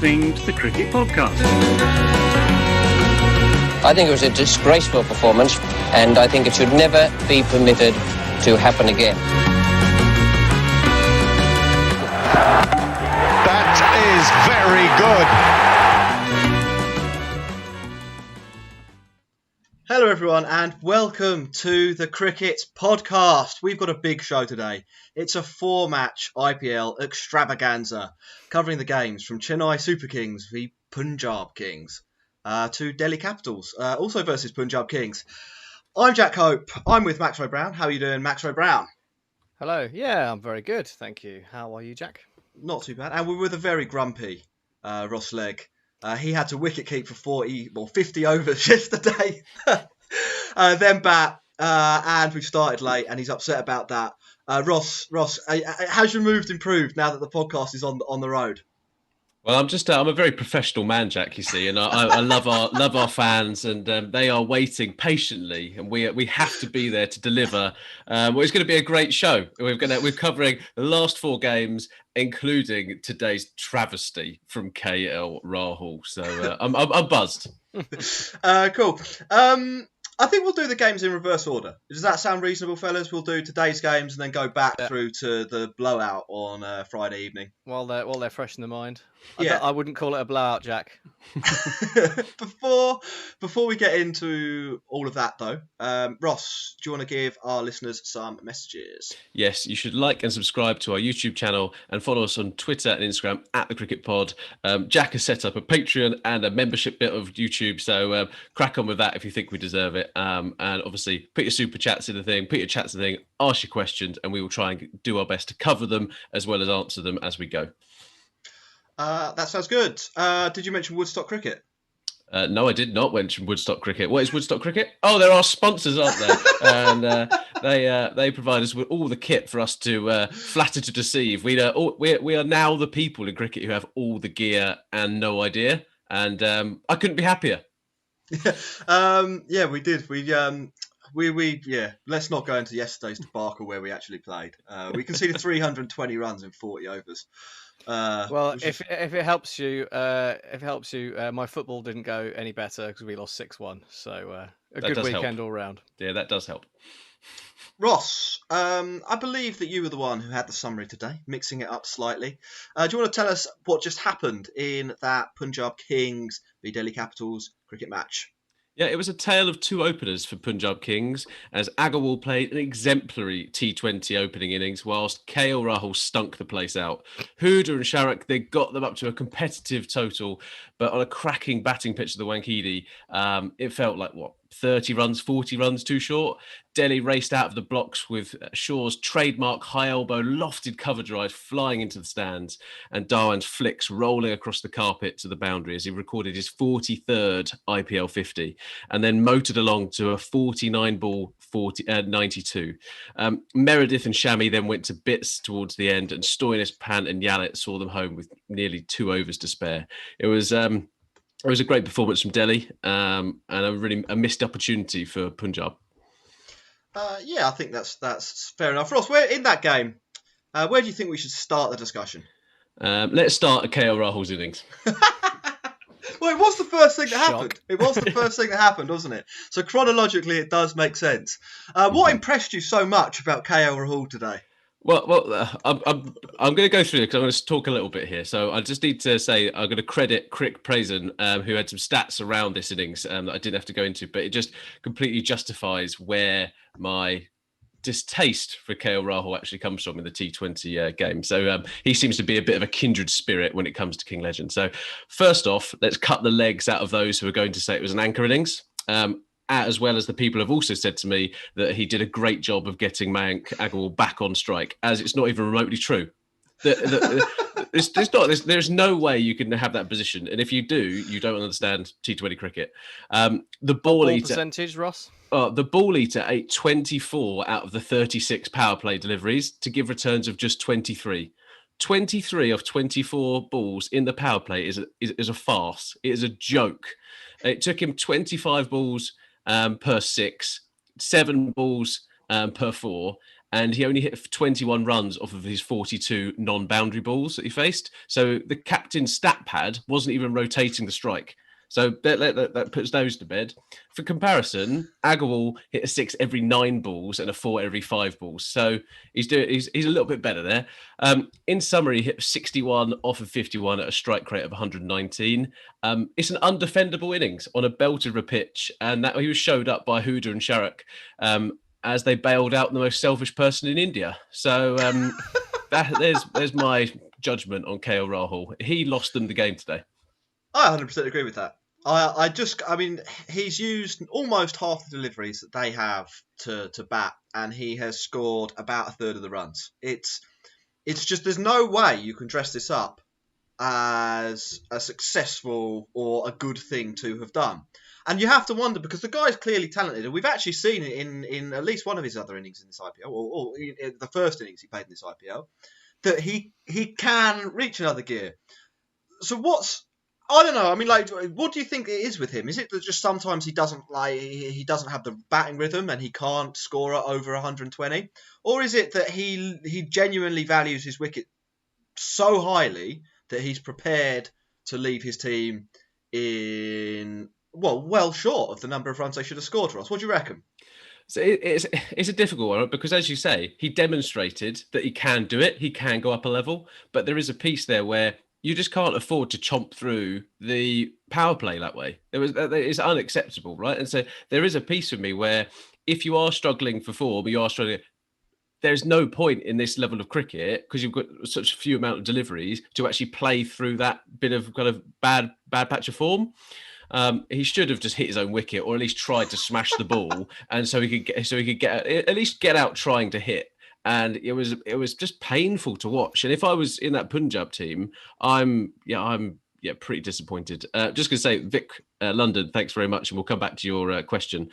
listening to the Cricket Podcast. I think it was a disgraceful performance, and I think it should never be permitted to happen again. That is very good. Hello everyone and welcome to the Cricket Podcast. We've got a big show today. It's a 4-match IPL extravaganza covering the games from Chennai Super Kings v Punjab Kings to Delhi Capitals, also versus Punjab Kings. I'm Jack Hope. I'm with Maxwell Brown. How are you doing, Maxwell Brown? Hello. Yeah, I'm very good. Thank you. How are you, Jack? Not too bad. And we're with a very grumpy Ross Legg. He had to wicket keep for 50 overs yesterday. Then bat, and we've started late, and he's upset about that. Ross, how's your mood improved now that the podcast is on the road? Well, I'm a very professional man, Jack. You see, and I love our fans, and they are waiting patiently, and we have to be there to deliver. Well, it's going to be a great show. We're covering the last 4 games, including today's travesty from KL Rahul. So I'm buzzed. Cool. I think we'll do the games in reverse order. Does that sound reasonable, fellas? We'll do today's games and then go back through to the blowout on Friday evening. While they're fresh in the mind. I wouldn't call it a blowout, Jack. Before we get into all of that, though, Ross, do you want to give our listeners some messages? Yes, you should like and subscribe to our YouTube channel and follow us on Twitter and Instagram at the Cricket Pod. Jack has set up a Patreon and a membership bit of YouTube, so crack on with that if you think we deserve it. And obviously, put your super chats in the thing, put your chats in the thing, ask your questions, and we will try and do our best to cover them as well as answer them as we go. That sounds good. Did you mention Woodstock Cricket? No, I did not mention Woodstock Cricket. What is Woodstock Cricket? Oh, they're our sponsors, aren't they? And they provide us with all the kit for us to flatter to deceive. We are now the people in cricket who have all the gear and no idea. And I couldn't be happier. Yeah, we did. We let's not go into yesterday's debacle where we actually played. We conceded 320 runs in 40 overs. If it helps you, my football didn't go any better because we lost 6-1. So a good weekend help. all round. Yeah, that does help. Ross, I believe that you were the one who had the summary today, mixing it up slightly. Do you want to tell us what just happened in that Punjab Kings v Delhi Capitals cricket match? Yeah, it was a tale of 2 openers for Punjab Kings as Agarwal played an exemplary T20 opening innings whilst KL Rahul stunk the place out. Huda and Sharak, they got them up to a competitive total, but on a cracking batting pitch of the Wankhede, it felt like, 30 runs, 40 runs too short. Delhi raced out of the blocks with Shaw's trademark high elbow lofted cover drive flying into the stands and Dhawan's flicks rolling across the carpet to the boundary as he recorded his 43rd IPL 50 and then motored along to a 49-ball 92. Meredith and Shami then went to bits towards the end and Stoinis, Pant and Yalit saw them home with nearly 2 overs to spare. It was a great performance from Delhi and a missed opportunity for Punjab. Yeah, I think that's fair enough. Ross, where in that game, where do you think we should start the discussion? Let's start at KL Rahul's innings. Well, it was the first thing that happened. It was the first thing that happened, wasn't it? So chronologically, it does make sense. What impressed you so much about KL Rahul today? Well, I'm going to go through it because I'm going to talk a little bit here. So I just need to say I'm going to credit Crick Prazen, who had some stats around this innings that I didn't have to go into, but it just completely justifies where my distaste for KL Rahul actually comes from in the T20 game. So he seems to be a bit of a kindred spirit when it comes to King Legend. So first off, let's cut the legs out of those who are going to say it was an anchor innings. As well as the people have also said to me that he did a great job of getting Mayank Agarwal back on strike, as it's not even remotely true. There's no way you can have that position. And if you do, you don't understand T20 cricket. The ball eater percentage, Ross? The ball eater ate 24 out of the 36 power play deliveries to give returns of just 23. 23 of 24 balls in the power play is a farce. It is a joke. It took him 25 balls per 6, 7 balls per 4, and he only hit 21 runs off of his 42 non-boundary balls that he faced. So the captain's stat pad wasn't even rotating the strike. So that puts those to bed. For comparison, Agarwal hit a 6 every 9 balls and a 4 every 5 balls. So he's a little bit better there. In summary, he hit 61 off of 51 at a strike rate of 119. It's an undefendable innings on a belter of a pitch, and that he was showed up by Huda and Sharak as they bailed out the most selfish person in India. So there's my judgment on KL Rahul. He lost them the game today. I 100% agree with that. He's used almost half the deliveries that they have to bat, and he has scored about a third of the runs. It's just, there's no way you can dress this up as a successful or a good thing to have done. And you have to wonder, because the guy's clearly talented, and we've actually seen it in at least one of his other innings in this IPL, or in the first innings he played in this IPL, that he can reach another gear. So I don't know. I mean, what do you think it is with him? Is it that just sometimes he doesn't have the batting rhythm and he can't score at over 120, or is it that he genuinely values his wicket so highly that he's prepared to leave his team well short of the number of runs they should have scored for us? What do you reckon? So it's a difficult one, because, as you say, he demonstrated that he can do it. He can go up a level, but there is a piece there where you just can't afford to chomp through the power play that way. It's unacceptable, right? And so there is a piece with me where if you are struggling for form, there's no point in this level of cricket, because you've got such a few amount of deliveries, to actually play through that bit of kind of bad patch of form. He should have just hit his own wicket, or at least tried to smash the ball, and so he could get out trying to hit. And it was just painful to watch. And if I was in that Punjab team, I'm pretty disappointed. Just going to say, Vic London, thanks very much, and we'll come back to your question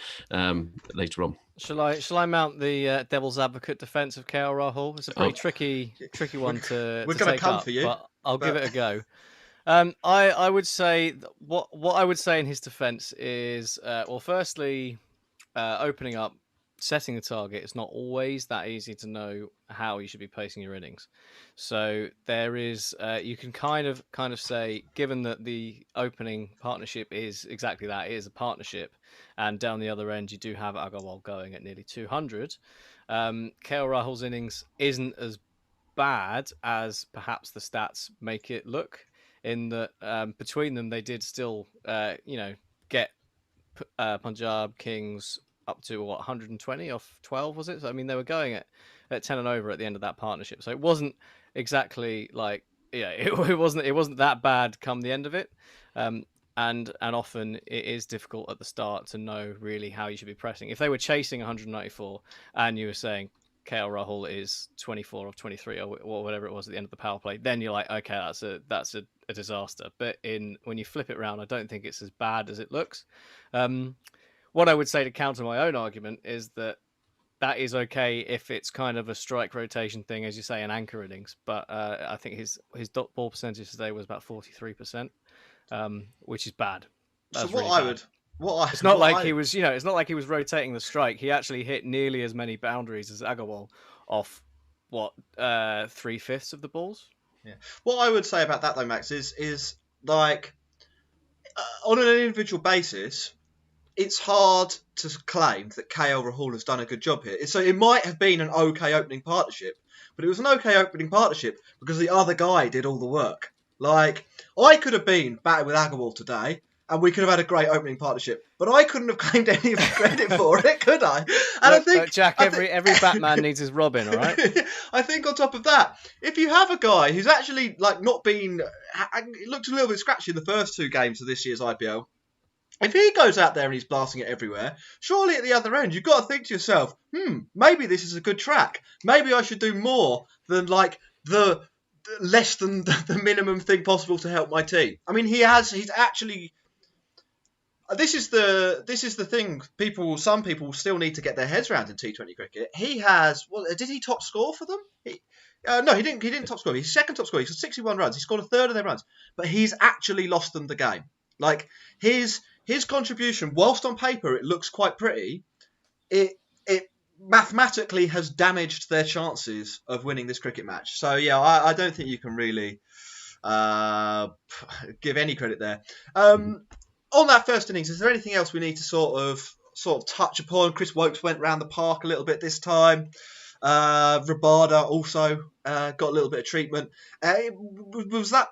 later on. Shall I mount the devil's advocate defence of KL Rahul? It's a pretty tricky one to We're going to come up, for you, but I'll give it a go. I would say what I would say in his defence is, firstly, opening up, setting a target. It's not always that easy to know how you should be placing your innings. So there is, you can kind of say, given that the opening partnership is exactly that, it is a partnership, and down the other end you do have Agarwal going at nearly 200. KL Rahul's innings isn't as bad as perhaps the stats make it look, in that between them they did still get Punjab Kings up to 120 off 12, was it? So I mean, they were going at 10 and over at the end of that partnership, so it wasn't exactly like, it wasn't that bad come the end of it. And often it is difficult at the start to know really how you should be pressing. If they were chasing 194 and you were saying KL Rahul is 24 of 23 or whatever it was at the end of the power play, then you're like, okay, that's a disaster. But when you flip it around, I don't think it's as bad as it looks. What I would say to counter my own argument is that is okay if it's kind of a strike rotation thing, as you say, an anchor innings. But I think his dot ball percentage today was about 43%, which is bad. That's It's not like he was rotating the strike. He actually hit nearly as many boundaries as Agarwal off 3/5 of the balls. Yeah. What I would say about that though, Max, is like on an individual basis, it's hard to claim that KL Rahul has done a good job here. So it might have been an okay opening partnership, but it was an okay opening partnership because the other guy did all the work. Like, I could have been batting with Agarwal today, and we could have had a great opening partnership, but I couldn't have claimed any of the credit for it, could I? And I think, Jack, every Batman needs his Robin, all right? I think on top of that, if you have a guy who's actually not been, it looked a little bit scratchy in the first 2 games of this year's IPL. If he goes out there and he's blasting it everywhere, surely at the other end, you've got to think to yourself, maybe this is a good track. Maybe I should do more than the less than the minimum thing possible to help my team. I mean, he's actually. This is the thing. Some people still need to get their heads around in T20 cricket. He has. Well, did he top score for them? No, he didn't. He didn't top score. He's second top score. He's got 61 runs. He scored a third of their runs, but he's actually lost them the game. Like his contribution, whilst on paper it looks quite pretty, it mathematically has damaged their chances of winning this cricket match. So yeah, I don't think you can really give any credit there. On that first innings, is there anything else we need to sort of touch upon? Chris Wokes went round the park a little bit this time. Rabada also got a little bit of treatment. Was that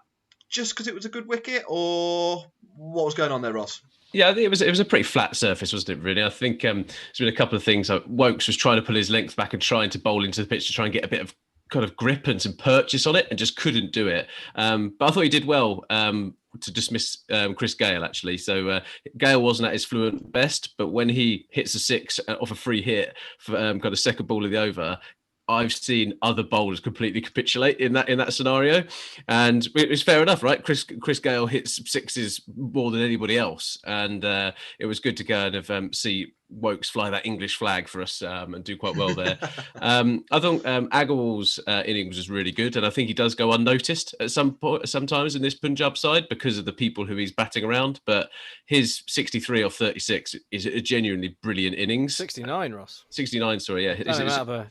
just because it was a good wicket, or what was going on there, Ross? Yeah, I think it was a pretty flat surface, wasn't it, really? I think there's been a couple of things. Wokes was trying to pull his length back and trying to bowl into the pitch to try and get a bit of kind of grip and some purchase on it, and just couldn't do it. But I thought he did well to dismiss Chris Gale, actually. So Gale wasn't at his fluent best, but when he hits a six off a free hit for kind of second ball of the over, I've seen other bowlers completely capitulate in that scenario, and it's fair enough, right? Chris Gale hits sixes more than anybody else, and it was good to go and see Wokes fly that English flag for us and do quite well there. I thought Agarwal's innings was really good, and I think he does go unnoticed at sometimes in this Punjab side because of the people who he's batting around. But his 63 off 36 is a genuinely brilliant innings. 69, Ross. 69, sorry, yeah.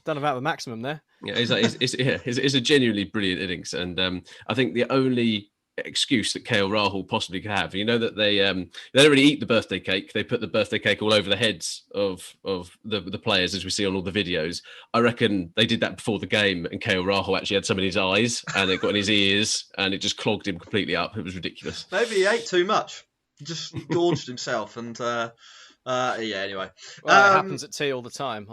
Done about the maximum there. Yeah, it's a genuinely brilliant innings, and I think the only excuse that KL Rahul possibly could have, you know, that they don't really eat the birthday cake. They put the birthday cake all over the heads of the players, as we see on all the videos. I reckon they did that before the game, and KL Rahul actually had some in his eyes, and it got in his ears, and it just clogged him completely up. It was ridiculous. Maybe he ate too much. He just gorged himself, and yeah. Anyway, well, it happens at tea all the time.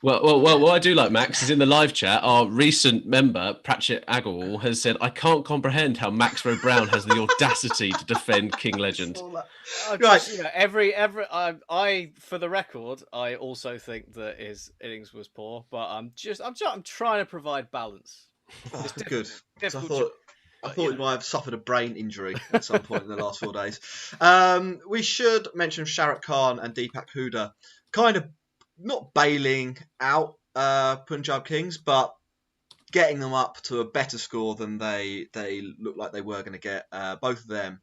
Well, what I do like, Max, is in the live chat, our recent member, Pratchett Agarwal, has said, I can't comprehend how Maxwell Brown has the audacity to defend King Legend. Right. You know, I, for the record, I also think that his innings was poor, but I'm trying to provide balance. Oh, good. I thought he might have suffered a brain injury at some point in the last 4 days. We should mention Shahrukh Khan and Deepak Hooda kind of not bailing out Punjab Kings, but getting them up to a better score than they looked like they were going to get. Both of them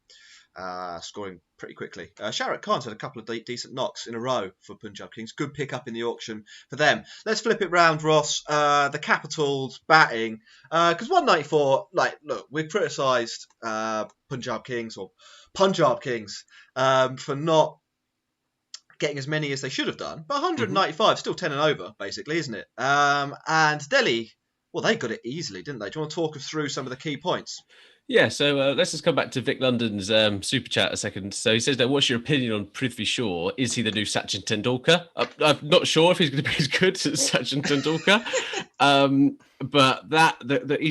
scoring pretty quickly. Shahrukh Khan's had a couple of decent knocks in a row for Punjab Kings. Good pick up in the auction for them. Let's flip it round, Ross. The Capitals batting. Because 194, look, we've criticised Punjab Kings for not getting as many as they should have done. But 195, still 10 and over, basically, isn't it? And Delhi, well, they got it easily, didn't they? Do you want to talk us through some of the key points? Yeah, so let's just come back to Vic London's super chat a second. So he says, what's your opinion on Prithvi Shaw? Is he the new Sachin Tendulkar? I'm not sure if he's going to be as good as Sachin Tendulkar. But he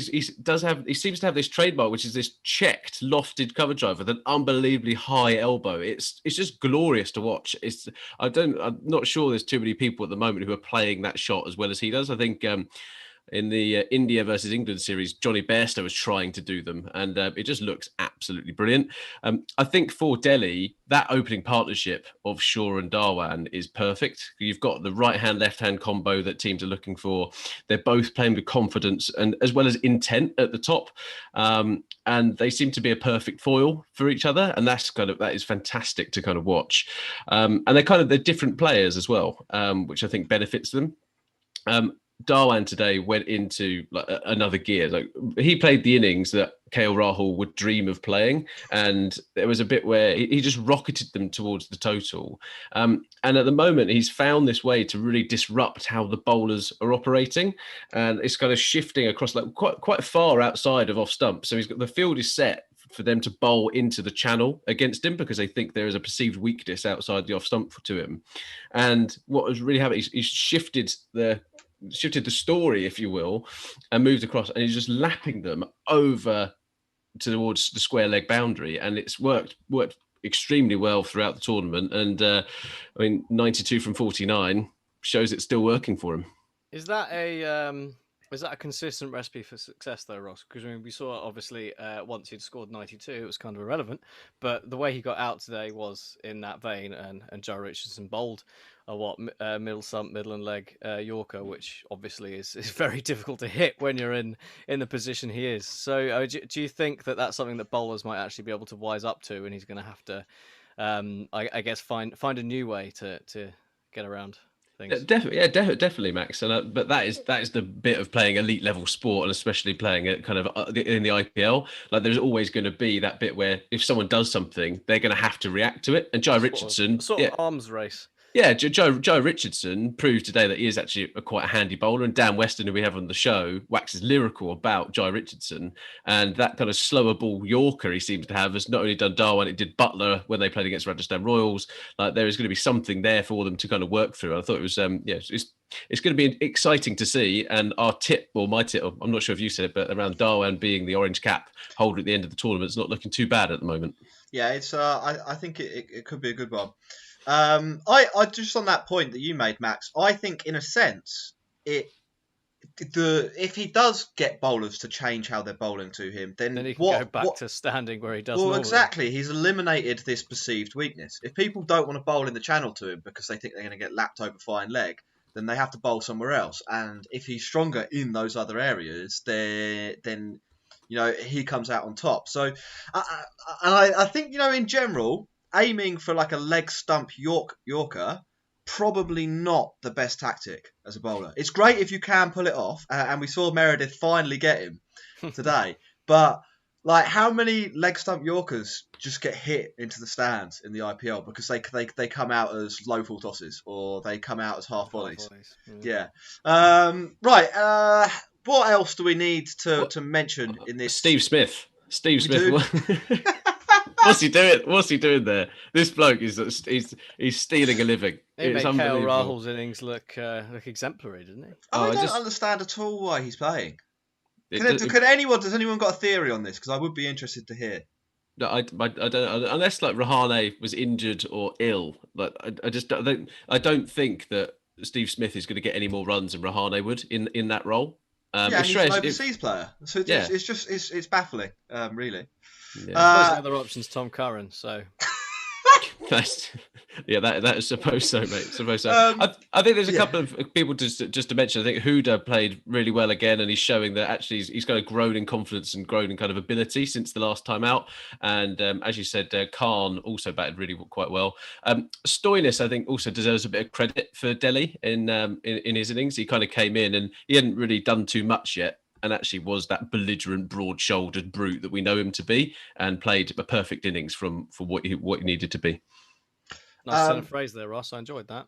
seems to have this trademark, which is this checked, lofted cover drive with an unbelievably high elbow. It's just glorious to watch. I'm not sure there's too many people at the moment who are playing that shot as well as he does. I think in the India versus England series, Johnny Bairstow was trying to do them, and it just looks absolutely brilliant. I think for Delhi, that opening partnership of Shaw and Dhawan is perfect. You've got the right-hand, left-hand combo that teams are looking for. They're both playing with confidence and as well as intent at the top, and they seem to be a perfect foil for each other, and that is fantastic to kind of watch. And they're different players as well, which I think benefits them. Dhawan today went into another gear. Like, he played the innings that KL Rahul would dream of playing, and there was a bit where he just rocketed them towards the total. And at the moment, he's found this way to really disrupt how the bowlers are operating, and it's kind of shifting across quite far outside of off stump. So the field is set for them to bowl into the channel against him because they think there is a perceived weakness outside the off stump to him. And what was really happening, he's shifted the story, if you will, and moved across, and he's just lapping them over towards the square leg boundary, and it's worked extremely well throughout the tournament. And 92 from 49 shows it's still working for him. Is that a consistent recipe for success, though, Ross? Because we saw, obviously, once he'd scored 92, it was kind of irrelevant. But the way he got out today was in that vein, and Joe Richardson bowled a middle stump, middle and leg Yorker, which obviously is very difficult to hit when you're in the position he is. So do you think that that's something that bowlers might actually be able to wise up to, and he's going to have to, I guess, find a new way to get around? things. Definitely, Max. And but that is the bit of playing elite level sport, and especially playing it kind of in the IPL. Like, there's always going to be that bit where if someone does something, they're going to have to react to it. And Jai Richardson, sort of arms race. Yeah, Joe Richardson proved today that he is actually quite a handy bowler, and Dan Weston, who we have on the show, waxes lyrical about Joe Richardson, and that kind of slower ball Yorker he seems to have has not only done Darwin, it did Butler when they played against Rajasthan Royals. Like, there is going to be something there for them to kind of work through. I thought it was, it's going to be exciting to see. And our tip, or my tip, I'm not sure if you said it, but around Darwin being the orange cap holder at the end of the tournament, it's not looking too bad at the moment. Yeah, it's. I think it could be a good one. I just on that point that you made, Max, I think in a sense if he does get bowlers to change how they're bowling to him, then he can go back to standing where he does. Well, normally. Exactly. He's eliminated this perceived weakness. If people don't want to bowl in the channel to him because they think they're going to get lapped over fine leg, then they have to bowl somewhere else. And if he's stronger in those other areas, then he comes out on top. So, I think in general, aiming for like a leg stump Yorker, probably not the best tactic as a bowler. It's great if you can pull it off, and we saw Meredith finally get him today. But like, how many leg stump Yorkers just get hit into the stands in the IPL because they come out as low full tosses or they come out as half volleys? Yeah. Right. What else do we need to mention in this? Steve Smith. What's he doing? What's he doing there? This bloke is he's stealing a living. He made KL Rahul's innings look exemplary, didn't he? I don't understand at all why he's playing. Does anyone got a theory on this? Because I would be interested to hear. No, I don't. Unless like Rahane was injured or ill, like I don't think that Steve Smith is going to get any more runs than Rahane would in that role. He's an overseas player, so it's baffling, really. Yeah. The other option's Tom Curran, so. That is supposed so, mate. Suppose so. I think there's a couple of people just to mention. I think Huda played really well again, and he's showing that actually he's kind of grown in confidence and grown in kind of ability since the last time out. And as you said, Khan also batted really quite well. Stoinis, I think, also deserves a bit of credit for Delhi in his innings. He kind of came in and he hadn't really done too much yet, and actually was that belligerent, broad-shouldered brute that we know him to be, and played a perfect innings for what he needed to be. Nice turn of phrase there, Ross. I enjoyed that.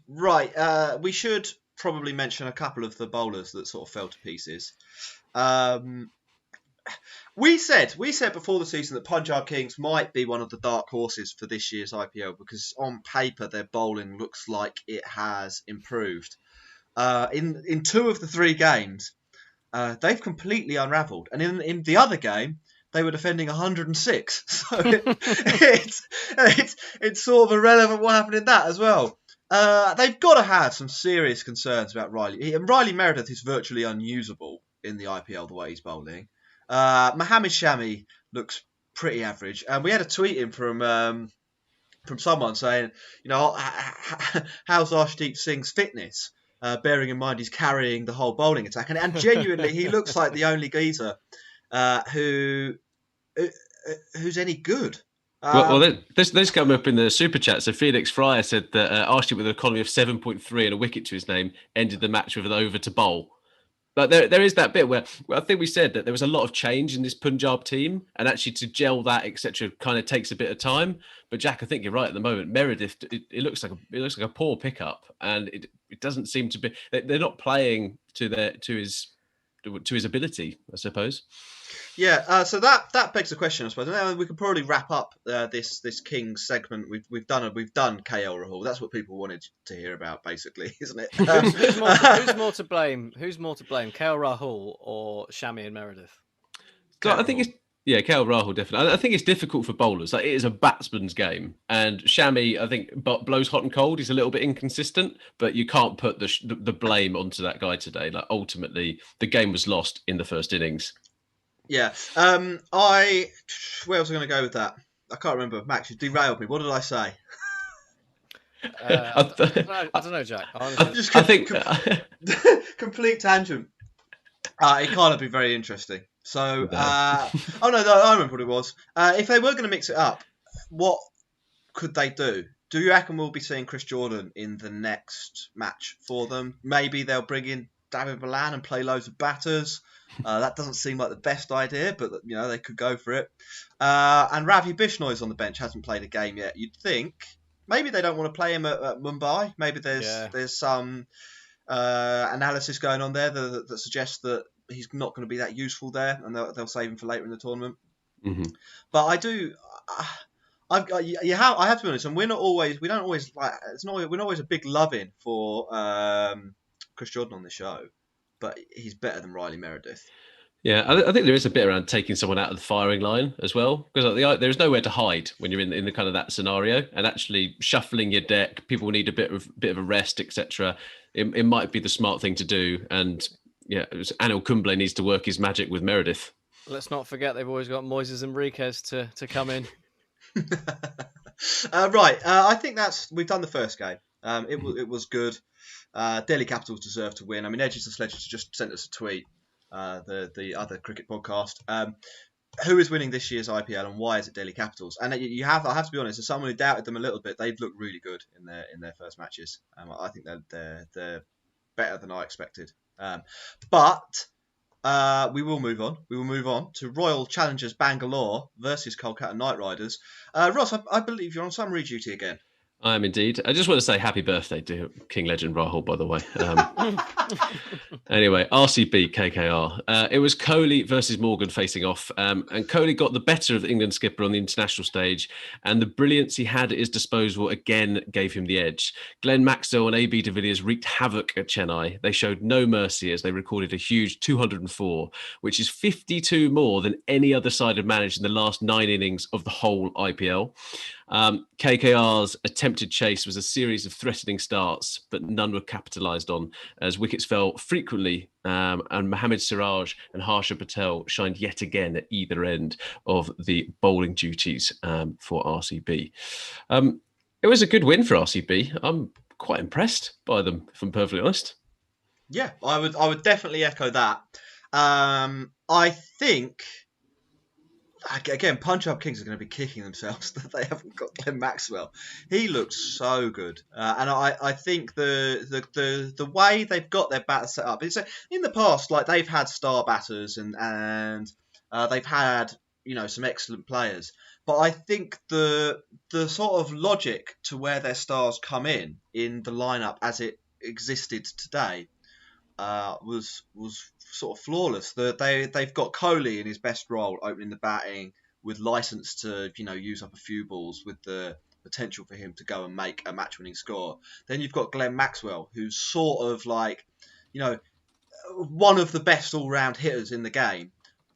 Right. We should probably mention a couple of the bowlers that sort of fell to pieces. We said before the season that Punjab Kings might be one of the dark horses for this year's IPL because on paper their bowling looks like it has improved. In two of the three games, they've completely unravelled. And in the other game, they were defending 106. So it's sort of irrelevant what happened in that as well. They've got to have some serious concerns about Riley. Riley Meredith is virtually unusable in the IPL the way he's bowling. Mohammed Shami looks pretty average. And we had a tweet in from someone saying, how's Arshdeep Singh's fitness? Bearing in mind he's carrying the whole bowling attack. And genuinely, he looks like the only geezer who's any good. This come up in the super chat. So Felix Fryer said that Arshdeep with an economy of 7.3 and a wicket to his name ended the match with an over to bowl. But there is that bit where I think we said that there was a lot of change in this Punjab team, and actually to gel that, etc., kind of takes a bit of time. But Jack, I think you're right at the moment. Meredith, it looks like a poor pickup, and it doesn't seem to be. They're not playing to his ability, I suppose. Yeah, so that begs the question, I suppose. And we could probably wrap up this Kings segment. We've done KL Rahul. That's what people wanted to hear about, basically, isn't it? Who's more to blame? Who's more to blame, KL Rahul or Shami and Meredith? I think it's KL Rahul definitely. I think it's difficult for bowlers. Like, it is a batsman's game, and Shami, I think, blows hot and cold. He's a little bit inconsistent, but you can't put the blame onto that guy today. Like, ultimately, the game was lost in the first innings. Yeah. Where was I going to go with that? I can't remember. Max, you derailed me. What did I say? I don't know, Jack. I think complete tangent. It can't be very interesting. So, I remember what it was. If they were going to mix it up, what could they do? Do you reckon we'll be seeing Chris Jordan in the next match for them? Maybe they'll bring in David Milan and play loads of batters. That doesn't seem like the best idea, but they could go for it. And Ravi Bishnoi's on the bench, hasn't played a game yet. You'd think maybe they don't want to play him at Mumbai. Maybe there's some analysis going on there that suggests that he's not going to be that useful there, and they'll save him for later in the tournament. Mm-hmm. But I do. I have to be honest, and we're not always a big loving for Chris Jordan on this show, but he's better than Riley Meredith. Yeah, I think there is a bit around taking someone out of the firing line as well, because there's nowhere to hide when you're in the kind of that scenario, and actually shuffling your deck, people need a bit of a rest, etc. It might be the smart thing to do, and yeah, Anil Kumble needs to work his magic with Meredith. Let's not forget they've always got Moises Enriquez to come in. Right, I think we've done the first game. It was good. Delhi Capitals deserve to win. I mean, Edges and Sledges just sent us a tweet. The other cricket podcast. Who is winning this year's IPL and why is it Delhi Capitals? And I have to be honest, as someone who doubted them a little bit, they've looked really good in their first matches. I think they're better than I expected. But we will move on. We will move on to Royal Challengers Bangalore versus Kolkata Knight Riders. Ross, I believe you're on summary duty again. I am indeed. I just want to say happy birthday to King Legend Rahul, by the way. Anyway, RCB, KKR. It was Kohli versus Morgan facing off. And Kohli got the better of the England skipper on the international stage. And the brilliance he had at his disposal again gave him the edge. Glenn Maxwell and AB de Villiers wreaked havoc at Chennai. They showed no mercy as they recorded a huge 204, which is 52 more than any other side had managed in the last 9 innings of the whole IPL. KKR's attempted chase was a series of threatening starts, but none were capitalised on as wickets fell frequently, and Mohammad Siraj and Harsha Patel shined yet again at either end of the bowling duties for RCB. It was a good win for RCB. I'm quite impressed by them, if I'm perfectly honest. Yeah, I would definitely echo that. I think. Again, Punjab Kings are going to be kicking themselves that they haven't got Glenn Maxwell. He looks so good, and I think the way they've got their batter set up. It's in the past, like they've had star batters and they've had some excellent players, but I think the sort of logic to where their stars come in the lineup as it existed today was sort of flawless. They've got Kohli in his best role, opening the batting with license to use up a few balls with the potential for him to go and make a match-winning score. Then you've got Glenn Maxwell, who's sort of like one of the best all-round hitters in the game,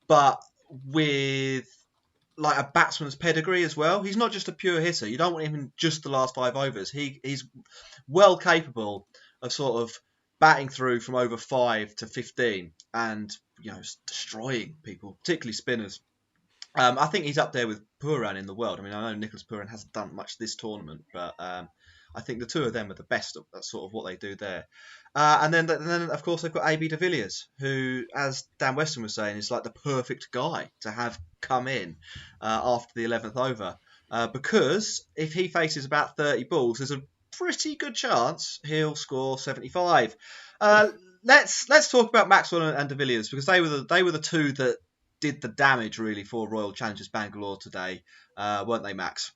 but with like a batsman's pedigree as well. He's not just a pure hitter. You don't want him in just the last 5 overs. He's well capable of sort of batting through from over 5 to 15 and destroying people, particularly spinners. I think he's up there with Puran in the world. I mean, I know Nicholas Puran hasn't done much this tournament, but I think the two of them are the best at sort of what they do there. And then of course they've got AB de Villiers, who, as Dan Weston was saying, is like the perfect guy to have come in after the 11th over, because if he faces about 30 balls, there's a pretty good chance he'll score 75. Let's talk about Maxwell and de Villiers, because they were the two that did the damage really for Royal Challengers Bangalore today, weren't they, Max?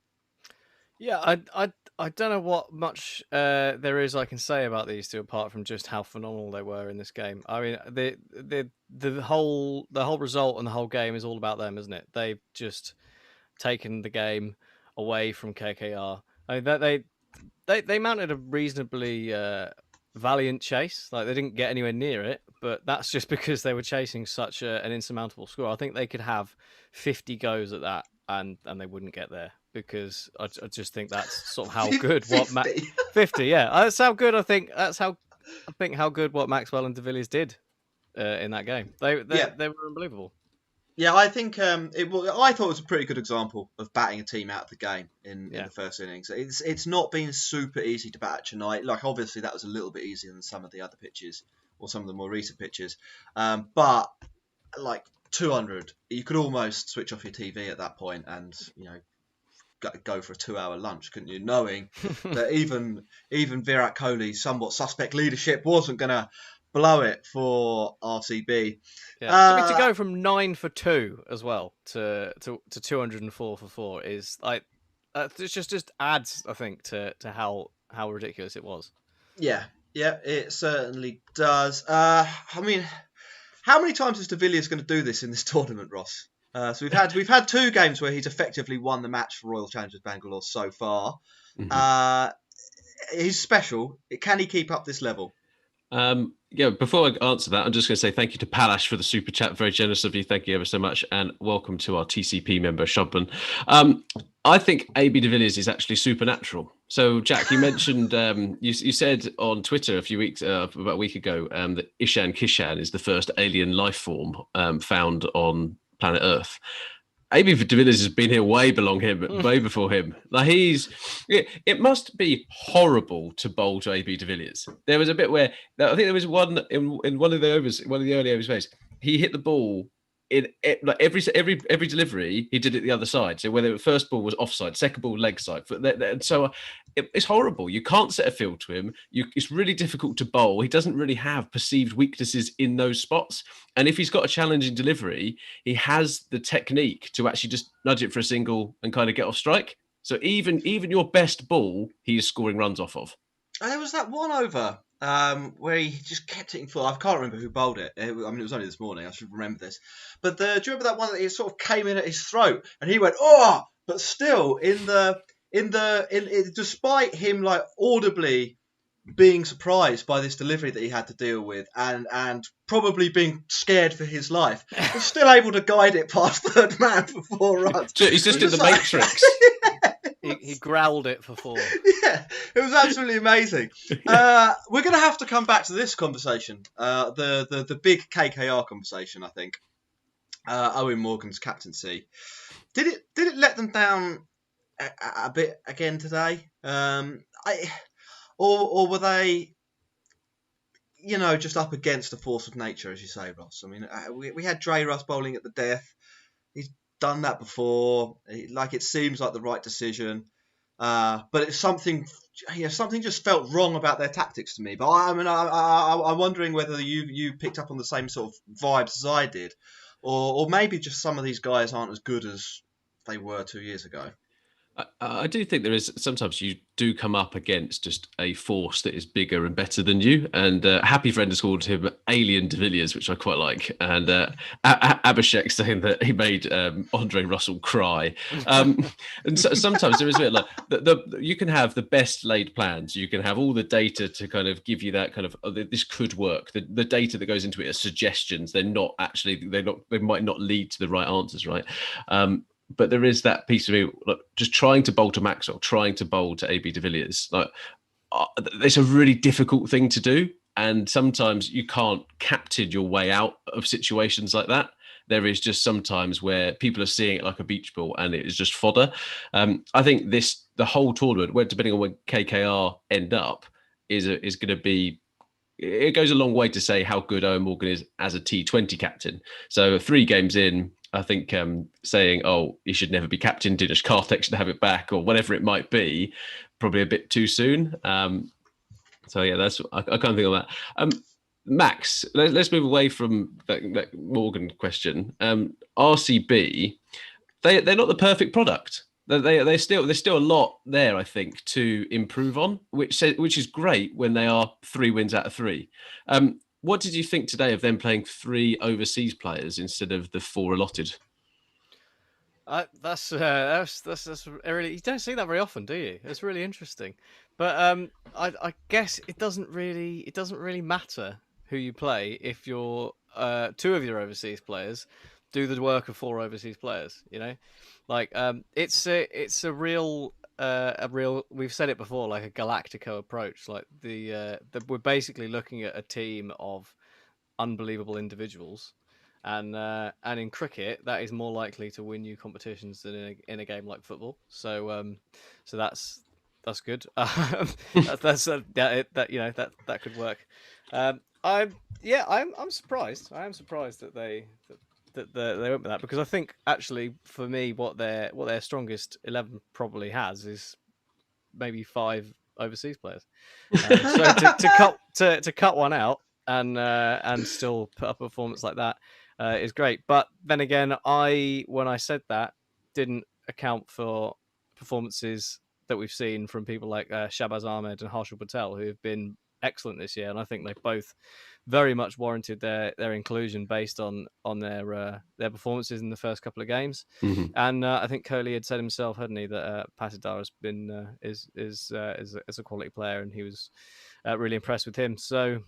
Yeah, I don't know what much there is I can say about these two apart from just how phenomenal they were in this game. I mean, the whole result and the whole game is all about them, isn't it? They've just taken the game away from KKR. I mean, they mounted a reasonably valiant chase. Like, they didn't get anywhere near it, but that's just because they were chasing such an insurmountable score. I think they could have 50 goes at that and they wouldn't get there, because I just think that's sort of how good 50, yeah. That's how good I think how good what Maxwell and de Villiers did in that game. They were unbelievable. Yeah, I think I thought it was a pretty good example of batting a team out of the game in the first innings. It's not been super easy to bat at Chennai. Like, obviously that was a little bit easier than some of the other pitches or some of the more recent pitches. But like 200, you could almost switch off your TV at that point and go for a 2-hour lunch, couldn't you? Knowing that even Virat Kohli's somewhat suspect leadership wasn't going to blow it for RCB. Yeah, to go from 9 for 2 as well to 204 for 4 is like it just adds, I think, to how ridiculous it was. Yeah, it certainly does. I mean, how many times is de Villiers going to do this in this tournament, Ross? So we've had 2 games where he's effectively won the match for Royal Challengers Bangalore so far. Mm-hmm. He's special. Can he keep up this level? Before I answer that, I'm just going to say thank you to Palash for the super chat. Very generous of you. Thank you ever so much. And welcome to our TCP member, Shubman. I think AB de Villiers is actually supernatural. So, Jack, you mentioned, you said on Twitter about a week ago, that Ishan Kishan is the first alien life form found on planet Earth. AB de Villiers has been here way before him. Like it must be horrible to bowl to AB de Villiers. There was a bit where I think there was one in one of the early overs. He hit the ball like every delivery he did it the other side. So whether the first ball was offside, second ball leg side, so it's horrible. You can't set a field to him. It's really difficult to bowl. He doesn't really have perceived weaknesses in those spots. And if he's got a challenging delivery, he has the technique to actually just nudge it for a single and kind of get off strike. So even your best ball, he is scoring runs off of. There was that one over where he just kept hitting full. I can't remember who bowled it. It was only this morning. I should remember this. But do you remember that one that he sort of came in at his throat and he went, oh! But still, despite him like audibly being surprised by this delivery that he had to deal with and probably being scared for his life, he's still able to guide it past third man for 4 runs. He's just in the Matrix. He growled it for 4. Yeah, it was absolutely amazing. We're going to have to come back to this conversation, the big KKR conversation, I think. Owen Morgan's captaincy. Did it let them down a bit again today? Or were they, just up against the force of nature, as you say, Ross? I mean, we had Dre Russ bowling at the death. He's done that before. It seems like the right decision. But it's something just felt wrong about their tactics to me. But I'm wondering whether you picked up on the same sort of vibes as I did, or maybe just some of these guys aren't as good as they were 2 years ago. I do think there is sometimes you do come up against just a force that is bigger and better than you. And Happy Friend has called him Alien de Villiers, which I quite like. And Abhishek saying that he made Andre Russell cry. And so, sometimes there is a bit like you can have the best laid plans. You can have all the data to kind of give you that kind of this could work. The data that goes into it are suggestions. They might not lead to the right answers, right? But there is that piece of it, just trying to bowl to Maxwell, trying to bowl to AB de Villiers. It's a really difficult thing to do. And sometimes you can't captain your way out of situations like that. There is just sometimes where people are seeing it like a beach ball and it is just fodder. I think the whole tournament, depending on where KKR end up, is going to be, it goes a long way to say how good Owen Morgan is as a T20 captain. So 3 games in, I think saying, he should never be captain, Dinesh Karthik should have it back, or whatever it might be, probably a bit too soon. So yeah, I can't think of that. Max, let's move away from that Morgan question. RCB, they're not the perfect product. There's still a lot there, I think, to improve on, which is great when they are 3 wins out of 3. What did you think today of them playing 3 overseas players instead of the 4 allotted? That's really, you don't see that very often, do you? It's really interesting, but I guess it doesn't really matter who you play if your 2 of your overseas players do the work of 4 overseas players. It's a real. We've said it before, like a Galactico approach. Like we're basically looking at a team of unbelievable individuals, and in cricket, that is more likely to win you competitions than in a game like football. So that's good. That could work. I'm surprised. I am surprised that that they went with that, because I think actually for me what their strongest 11 probably has is maybe 5 overseas players. So to cut one out and still put up a performance like that is great. But then again, when I said that, didn't account for performances that we've seen from people like Shahbaz Ahmed and Harshal Patel, who have been excellent this year, and I think they've both very much warranted their inclusion based on their performances in the first couple of games. Mm-hmm. And I think Kohli had said himself, hadn't he, that Patidar has been is a quality player, and he was really impressed with him. So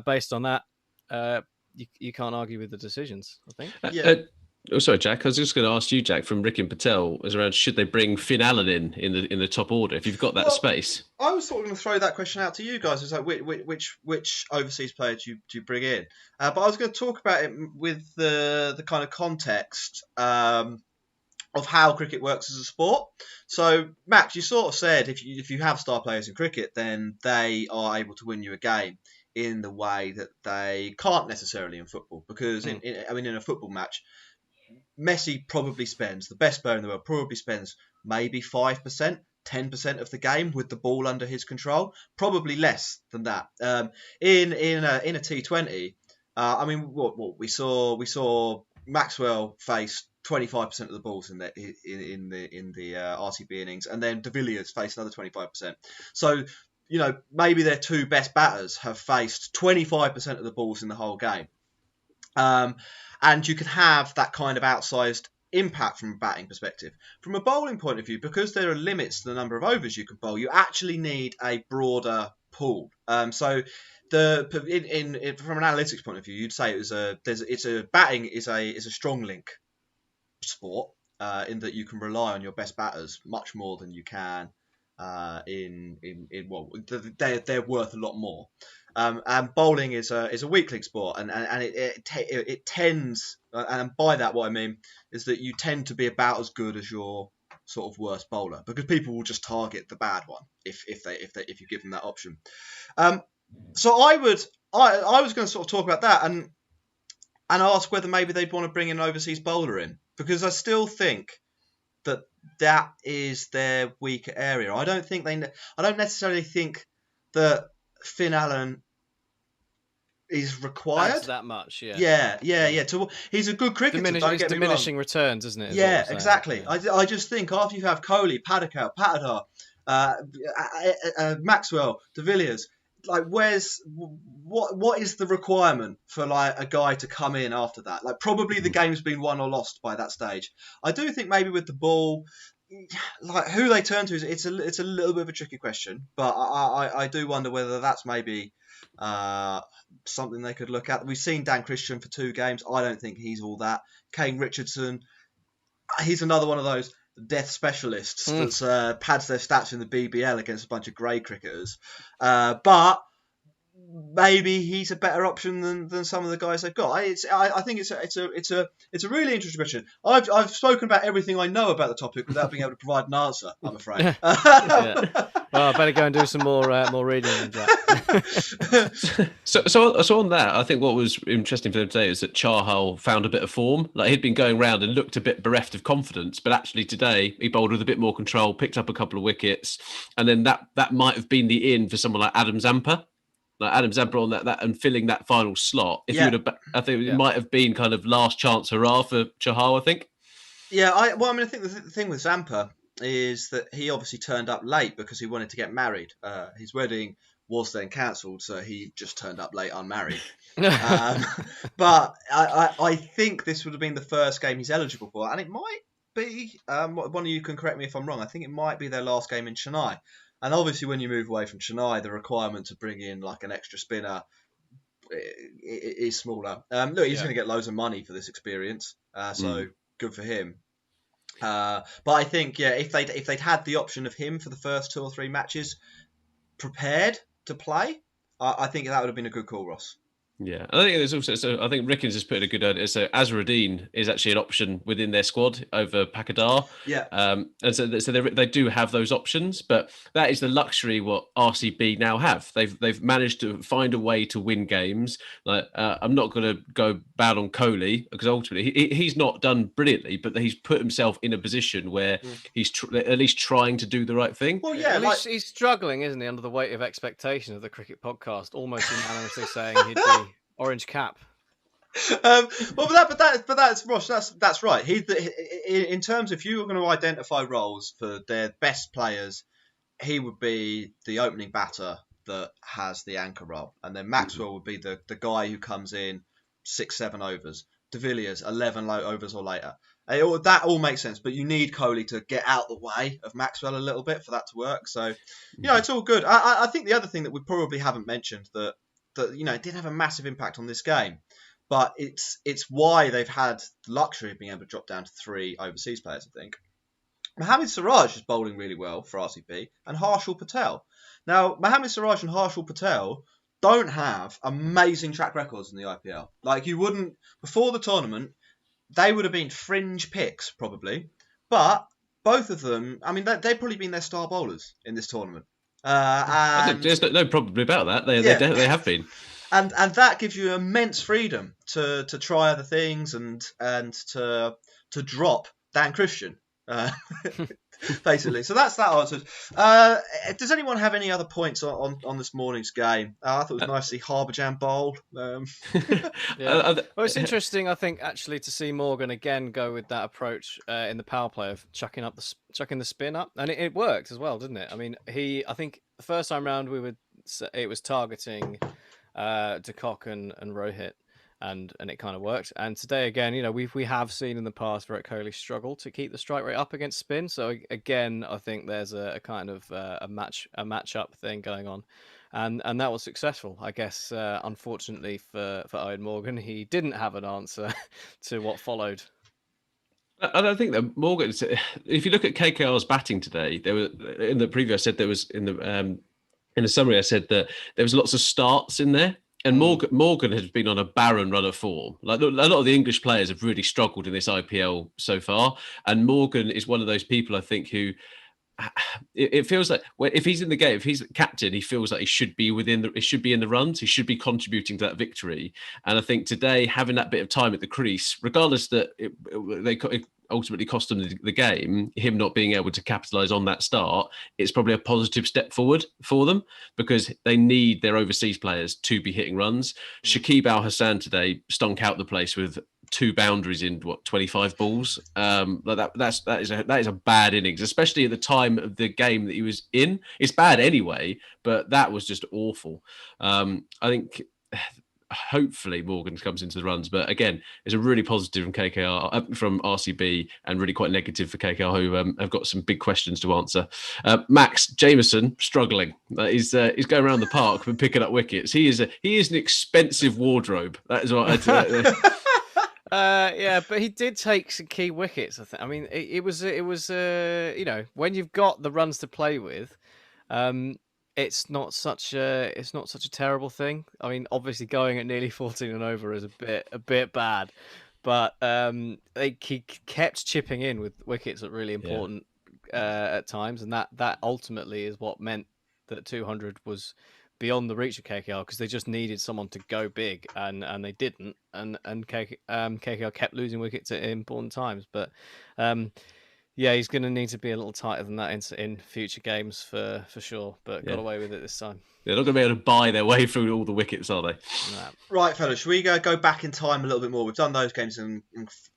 based on that, you can't argue with the decisions, I think. Sorry, Jack. I was just going to ask you, Jack, from Rick and Patel, as around should they bring Finn Allen in the top order if you've got that space? I was sort of going to throw that question out to you guys. It's like which overseas player do you bring in? But I was going to talk about it with the kind of context of how cricket works as a sport. So, Max, you sort of said if you have star players in cricket, then they are able to win you a game in the way that they can't necessarily in football. Because in a football match, Messi probably spends, the best player in the world, probably spends maybe 5%, 10% of the game with the ball under his control. Probably less than that. In a T20, what we saw Maxwell face 25% of the balls in the RCB innings, and then De Villiers faced another 25%. So, maybe their two best batters have faced 25% of the balls in the whole game. And you can have that kind of outsized impact from a batting perspective. From a bowling point of view, because there are limits to the number of overs you can bowl, you actually need a broader pool. So from an analytics point of view, you'd say batting is a strong link sport in that you can rely on your best batters much more than you can they're worth a lot more. And bowling is a weak link sport, and it tends, and by that what I mean is that you tend to be about as good as your sort of worst bowler, because people will just target the bad one if you give them that option. So I was going to sort of talk about that and ask whether maybe they'd want to bring an overseas bowler in, because I still think that is their weaker area. I don't necessarily think that Finn Allen is required. Adds that much, yeah. Yeah. He's a good cricketer. It's diminishing returns, isn't it? Yeah, exactly. Yeah. I just think after you have Kohli, Padikkal, Patidar, Maxwell, De Villiers, like what is the requirement for like a guy to come in after that? Like probably the game's been won or lost by that stage. I do think maybe with the ball, like who they turn to, it's a little bit of a tricky question, but I do wonder whether that's maybe something they could look at. We've seen Dan Christian for 2 games. I don't think he's all that. Kane Richardson, he's another one of those death specialists that pads their stats in the BBL against a bunch of grey cricketers. But maybe he's a better option than some of the guys they've got. I think it's a really interesting question. I've spoken about everything I know about the topic without being able to provide an answer, I'm afraid. Yeah. Well, I better go and do some more reading than Jack. So on that, I think what was interesting for them today is that Chahal found a bit of form. Like he'd been going around and looked a bit bereft of confidence, but actually today he bowled with a bit more control, picked up a couple of wickets, and then that might have been the in for someone like Adam Zampa. Like Adam Zampa on that and filling that final slot. If you would have, I think it might have been kind of last chance hurrah for Chahal, I think. Yeah, I think the thing with Zampa is that he obviously turned up late because he wanted to get married. His wedding was then cancelled, so he just turned up late unmarried. But I think this would have been the first game he's eligible for, and it might be, one of you can correct me if I'm wrong, I think it might be their last game in Chennai. And obviously when you move away from Chennai, the requirement to bring in like an extra spinner is smaller. Look, he's going to get loads of money for this experience, so good for him. But I think, if they'd had the option of him for the first 2 or 3 matches prepared to play, I think that would have been a good call, Ross. Yeah, I think there's also. So I think Rickens has put in a good idea. So Azharuddin is actually an option within their squad over Pakadar. Yeah. And so they do have those options, but that is the luxury what RCB now have. They've managed to find a way to win games. Like I'm not going to go bad on Kohli because ultimately he's not done brilliantly, but he's put himself in a position where he's at least trying to do the right thing. Well, yeah, Well, he's struggling, isn't he, under the weight of expectation of the cricket podcast, almost unanimously saying he'd be orange cap. Well, but that's Ross. That's right. In terms of if you were going to identify roles for their best players, he would be the opening batter that has the anchor role, and then Maxwell would be the guy who comes in 6-7 overs. De Villiers 11 overs or later. That all makes sense, but you need Kohli to get out the way of Maxwell a little bit for that to work. So, it's all good. I think the other thing that we probably haven't mentioned that it did have a massive impact on this game, but it's why they've had the luxury of being able to drop down to 3 overseas players, I think. Mohammad Siraj is bowling really well for RCB, and Harshal Patel. Now, Mohammad Siraj and Harshal Patel don't have amazing track records in the IPL. Like, you wouldn't, before the tournament, they would have been fringe picks, probably. But both of them, I mean, they've probably been their star bowlers in this tournament. There's no problem about that. They have been. And that gives you immense freedom to try other things and to drop Dan Christian, basically. So that's that answered. Does anyone have any other points on this morning's game? I thought it was nice to see Harbhajan bowl. Well, it's interesting, I think, actually, to see Morgan again go with that approach in the power play of chucking the spin up, and it worked as well, didn't it? I mean, I think the first time round it was targeting De Kock and Rohit, and it kind of worked. And today again, we have seen in the past Virat Kohli struggle to keep the strike rate up against spin. So again, I think there's a kind of a match-up thing going on, and that was successful. I guess unfortunately for Owen Morgan, he didn't have an answer to what followed. I don't think that Morgan. If you look at KKR's batting today, there were in the preview. I said there was in the summary, I said that there was lots of starts in there. And Morgan has been on a barren run of form. Like a lot of the English players have really struggled in this IPL so far. And Morgan is one of those people, I think, who it feels like if he's in the game, if he's captain, he feels like he should be in the runs. He should be contributing to that victory. And I think today, having that bit of time at the crease, regardless that it ultimately cost them the game, him not being able to capitalise on that start, it's probably a positive step forward for them because they need their overseas players to be hitting runs. Shakib Al Hassan today stunk out the place with 2 boundaries in 25 balls. That is a bad innings, especially at the time of the game that he was in. It's bad anyway, but that was just awful. I think hopefully Morgan comes into the runs, but again, it's a really positive from KKR, from RCB, and really quite negative for KKR, who have got some big questions to answer. Max Jameson struggling. He's going around the park and picking up wickets. He is an expensive wardrobe. That is what yeah, but he did take some key wickets. I think. I mean, it was when you've got the runs to play with, it's not such a terrible thing. I mean, obviously going at nearly 14 and over is a bit bad, but he kept chipping in with wickets at really important at times, and that ultimately is what meant that 200 was beyond the reach of KKR because they just needed someone to go big, and they didn't, and KKR kept losing wickets at important times, but. Yeah, he's going to need to be a little tighter than that in future games for sure, but got away with it this time. They're not going to be able to buy their way through all the wickets, are they? Nah. Right, fellas, should we go back in time a little bit more? We've done those games in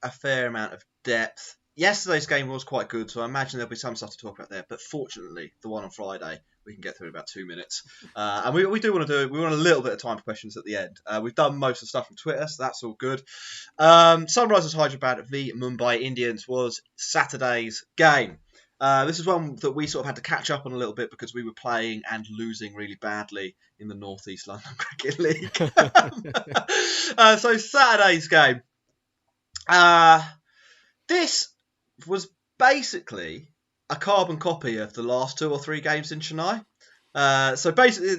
a fair amount of depth. Yesterday's game was quite good, so I imagine there'll be some stuff to talk about there. But fortunately, the one on Friday, we can get through in about 2 minutes. And we want a little bit of time for questions at the end. We've done most of the stuff from Twitter, so that's all good. Sunrisers Hyderabad v Mumbai Indians was Saturday's game. This is one that we sort of had to catch up on a little bit because we were playing and losing really badly in the North East London Cricket League. So Saturday's game. This was basically a carbon copy of the last 2 or 3 games in Chennai. So basically,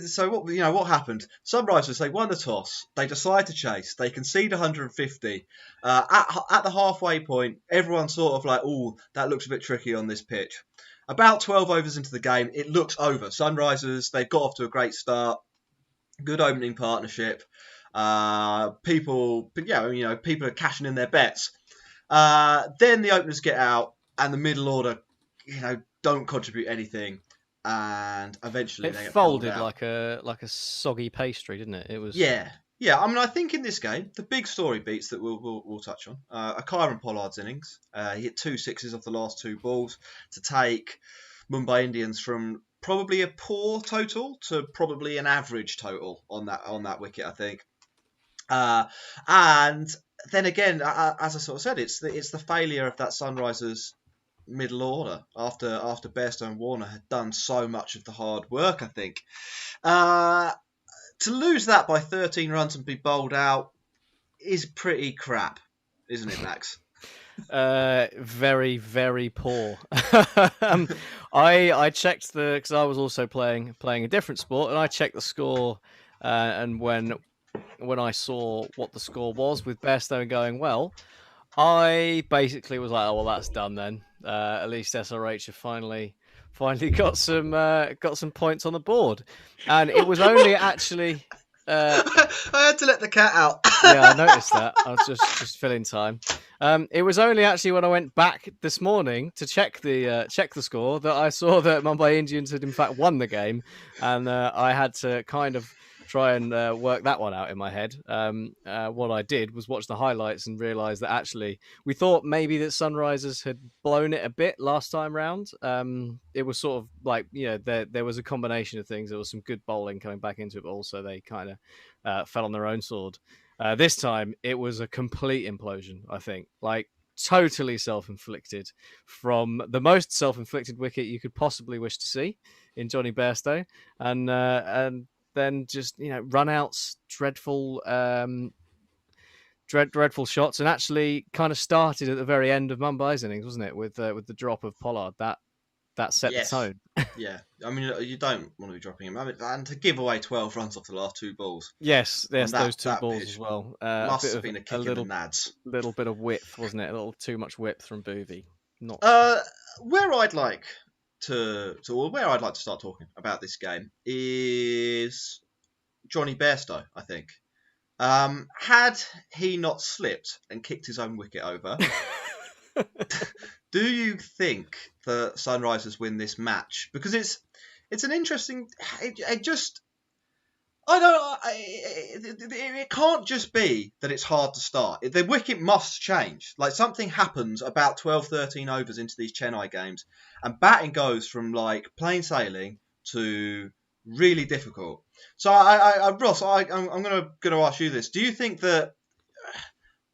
what happened? Sunrisers, they won the toss. They decide to chase. They concede 150. At the halfway point, everyone's sort of like, "Oh, that looks a bit tricky on this pitch." About 12 overs into the game, it looks over. Sunrisers, they've got off to a great start. Good opening partnership. People are cashing in their bets. Then the openers get out, and the middle order, don't contribute anything. And eventually they get folded out. like a soggy pastry, didn't it? It was Yeah. I mean, I think in this game the big story beats that we'll touch on are Kieran Pollard's innings. He hit 2 sixes off the last 2 balls to take Mumbai Indians from probably a poor total to probably an average total on that wicket, I think. And then again, as I sort of said, it's the failure of that Sunrisers middle order after Bairstow and Warner had done so much of the hard work, I think. To lose that by 13 runs and be bowled out is pretty crap, isn't it, Max? Very, very poor. I checked because I was also playing a different sport, and I checked the score. And when I saw what the score was with Bairstow going well, I basically was like, "Oh well, that's done then. At least SRH have finally got some points on the board." And it was only actually. I had to let the cat out. Yeah, I noticed that. I was just filling time. It was only actually when I went back this morning to check the score that I saw that Mumbai Indians had in fact won the game, and I had to kind of try and work that one out in my head. What I did was watch the highlights and realise that actually we thought maybe that Sunrisers had blown it a bit last time round. It was sort of like, there was a combination of things. There was some good bowling coming back into it, but also they kind of fell on their own sword. This time it was a complete implosion, I think. Like totally self-inflicted, from the most self-inflicted wicket you could possibly wish to see in Johnny Bairstow, and then just run-outs, dreadful shots, and actually kind of started at the very end of Mumbai's innings, wasn't it? With the drop of Pollard, that set the tone. Yeah, I mean, you don't want to be dropping him, and to give away 12 runs off the last 2 balls. Yes, those 2 balls as well. Must have been a kick in the nads. Little bit of width, wasn't it? A little too much width from Boothie. Not. Where I'd like to start talking about this game is Johnny Bairstow, I think. Had he not slipped and kicked his own wicket over, do you think the Sunrisers win this match? Because it's an interesting. It can't just be that it's hard to start. The wicket must change. Like something happens about 12, 13 overs into these Chennai games, and batting goes from like plain sailing to really difficult. So, Ross, I'm going to ask you this. Do you think that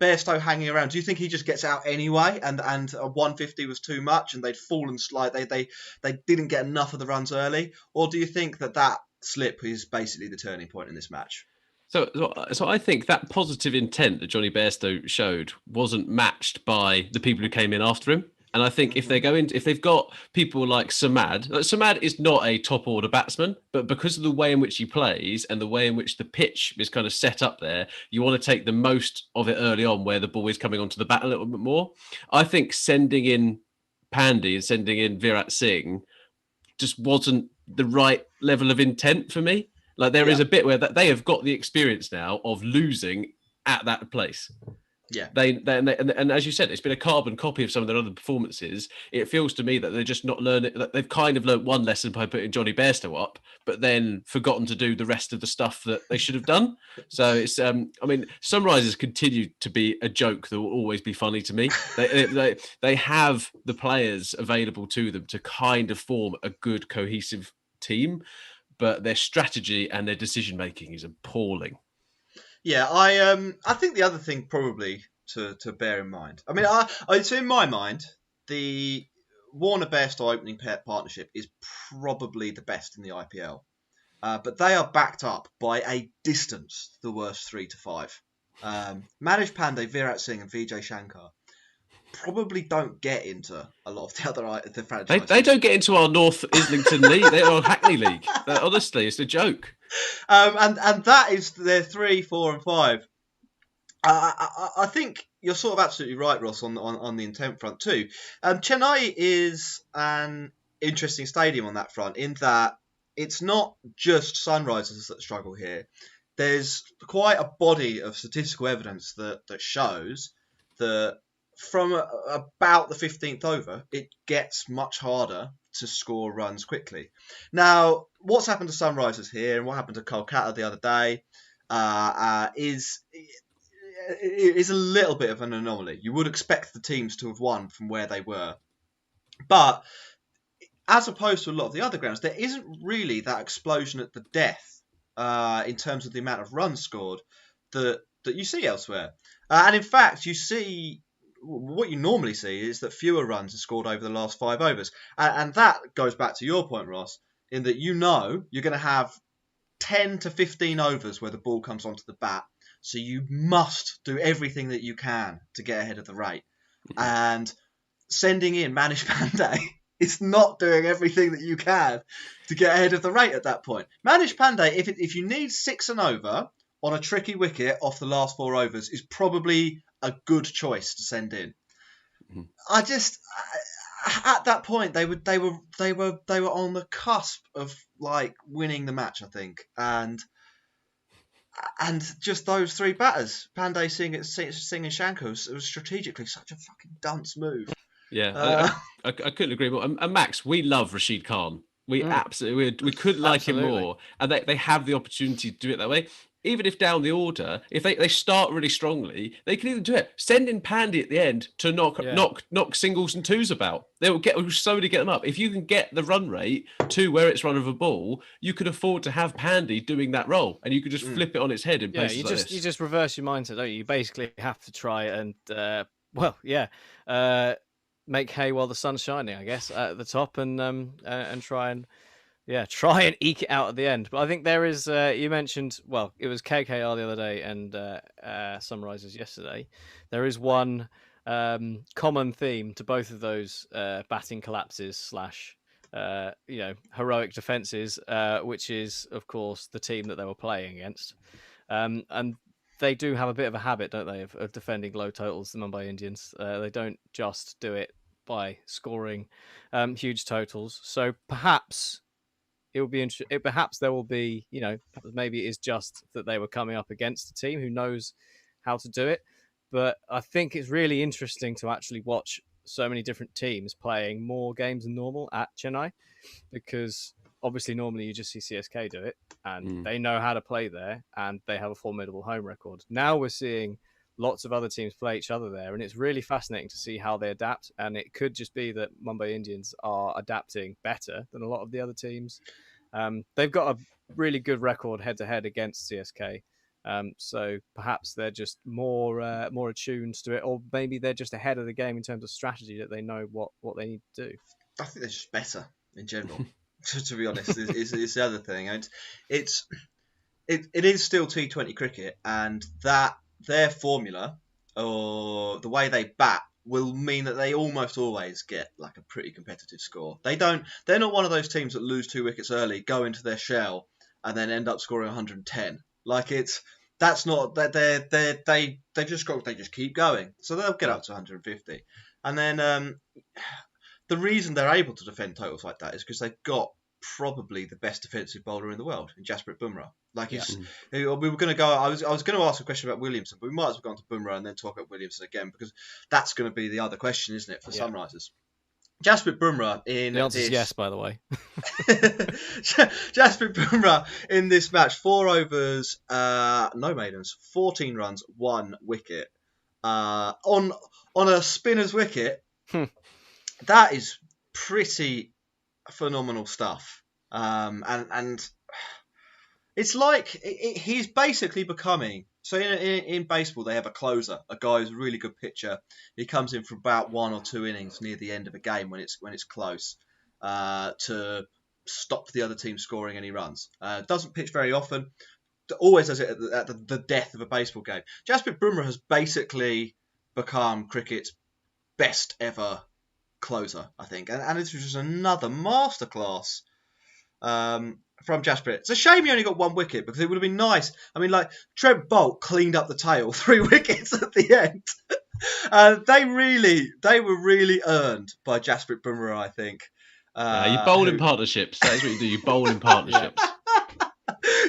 Bairstow hanging around, do you think he just gets out anyway, and a 150 was too much, and they'd fallen they didn't get enough of the runs early, or do you think that slip is basically the turning point in this match? So I think that positive intent that Johnny Bairstow showed wasn't matched by the people who came in after him. And I think if they've got people like Samad is not a top order batsman, but because of the way in which he plays and the way in which the pitch is kind of set up there, you want to take the most of it early on where the ball is coming onto the bat a little bit more. I think sending in Pandey and sending in Virat Singh just wasn't the right level of intent for me. Like there is a bit where they have got the experience now of losing at that place. Yeah, and as you said, it's been a carbon copy of some of their other performances. It feels to me that they're just not learning. That they've kind of learned one lesson by putting Johnny Bairstow up, but then forgotten to do the rest of the stuff that they should have done. So it's, I mean, Sunrisers continue to be a joke that will always be funny to me. They have the players available to them to kind of form a good cohesive team, but their strategy and their decision making is appalling. Yeah, I think the other thing probably to bear in mind. I mean, so in my mind, the Warner Bairstow opening partnership is probably the best in the IPL, but they are backed up by a distance the worst 3 to 5. Manish Pandey, Virat Singh, and Vijay Shankar probably don't get into a lot of the other the They, franchises. they don't get into our North Islington League. They're our Hackney League. Honestly, it's a joke. And that is their 3, 4, and 5. I think you're sort of absolutely right, Ross, on the intent front too. Chennai is an interesting stadium on that front in that it's not just Sunrisers that struggle here. There's quite a body of statistical evidence that shows that from about the 15th over, it gets much harder to score runs quickly. Now, what's happened to Sunrisers here and what happened to Kolkata the other day is a little bit of an anomaly. You would expect the teams to have won from where they were. But as opposed to a lot of the other grounds, there isn't really that explosion at the death in terms of the amount of runs scored that you see elsewhere. And in fact, you see what you normally see is that fewer runs are scored over the last 5 overs. And that goes back to your point, Ross, in that you're going to have 10 to 15 overs where the ball comes onto the bat. So you must do everything that you can to get ahead of the rate. Mm-hmm. And sending in Manish Pandey is not doing everything that you can to get ahead of the rate at that point. Manish Pandey, if you need 6 and over on a tricky wicket off the last 4 overs, is probably a good choice to send in. Mm-hmm. At that point they were on the cusp of like winning the match, I think, and just those 3 batters, Pandey, Singh and Shankar, was strategically such a fucking dunce move. Yeah, I couldn't agree more. And Max, we love Rashid Khan. We absolutely we couldn't like him more, and they have the opportunity to do it that way. Even if down the order, if they start really strongly, they can even do it. Send in Pandey at the end to knock singles and twos about. They'll slowly get them up. If you can get the run rate to where it's run of a ball, you can afford to have Pandey doing that role, and you could just flip it on its head in places like this. You just reverse your mindset, don't you? You basically have to try and make hay while the sun's shining, I guess, at the top, and try and eke it out at the end. But I think there is, you mentioned, well, it was KKR the other day and Sunrisers yesterday. There is one common theme to both of those batting collapses / heroic defences, which is, of course, the team that they were playing against. And they do have a bit of a habit, don't they, of defending low totals, the Mumbai Indians. They don't just do it by scoring huge totals. So perhaps it will be perhaps there will be, maybe it is just that they were coming up against a team who knows how to do it. But I think it's really interesting to actually watch so many different teams playing more games than normal at Chennai, because obviously normally you just see CSK do it and they know how to play there and they have a formidable home record. Now we're seeing lots of other teams play each other there, and it's really fascinating to see how they adapt. And it could just be that Mumbai Indians are adapting better than a lot of the other teams. They've got a really good record head-to-head against CSK, so perhaps they're just more attuned to it, or maybe they're just ahead of the game in terms of strategy, that they know what they need to do. I think they're just better in general. to be honest, is the other thing. And it is still T20 cricket, and that their formula or the way they bat will mean that they almost always get like a pretty competitive score. They're not one of those teams that lose 2 wickets early, go into their shell, and then end up scoring 110. Like that's not that they just keep going, so they'll get up to 150, and then the reason they're able to defend totals like that is because they've got probably the best defensive bowler in the world in Jasprit Bumrah. We were going to go. I was going to ask a question about Williamson, but we might as well go on to Bumrah and then talk about Williamson again, because that's going to be the other question, isn't it, for Sunrisers? Jasprit Bumrah the answer is yes, by the way. Jasprit Bumrah in this match, 4 overs, no maidens, 14 runs, 1 wicket. On a spinner's wicket, that is pretty phenomenal stuff. And it's like he's basically becoming. So in baseball, they have a closer, a guy who's a really good pitcher. He comes in for about 1 or 2 innings near the end of a game when it's close to stop the other team scoring any runs. Doesn't pitch very often. Always does it at the death of a baseball game. Jasprit Bumrah has basically become cricket's best ever closer, I think. And this was just another masterclass from Jasper. It's a shame he only got 1 wicket because it would have been nice. I mean, like, Trent Boult cleaned up the tail, 3 wickets at the end. They were really earned by Jasprit Bumrah, I think. You bowl in partnerships. That is what you do. You bowl in partnerships.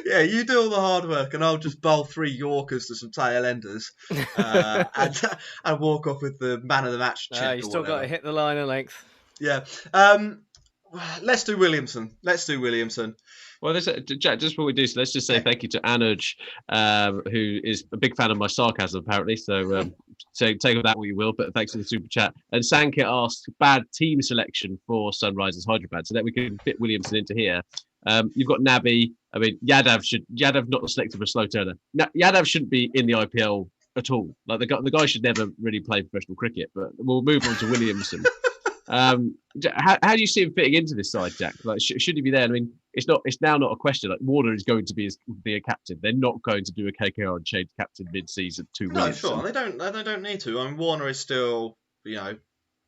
Yeah, you do all the hard work, and I'll just bowl 3 Yorkers to some tail enders, and walk off with the man of the match check. You still got to hit the line of length. Yeah. Let's do Williamson. Well, Jack, just before we do so, let's just say thank you to Anuj, who is a big fan of my sarcasm, apparently. So take of that what you will, but thanks for the super chat. And Sankit asked, bad team selection for Sunrisers Hyderabad, so that we can fit Williamson into here. You've got Nabi. I mean, Yadav not selected for a slow turner. Yadav shouldn't be in the IPL at all. Like the guy should never really play professional cricket. But we'll move on to Williamson. How do you see him fitting into this side, Jack? Like, should he be there? I mean, it's now not a question. Like, Warner is going to be a captain. They're not going to do a KKR and change captain mid-season to Williamson. No, sure, they don't need to. I mean, Warner is still,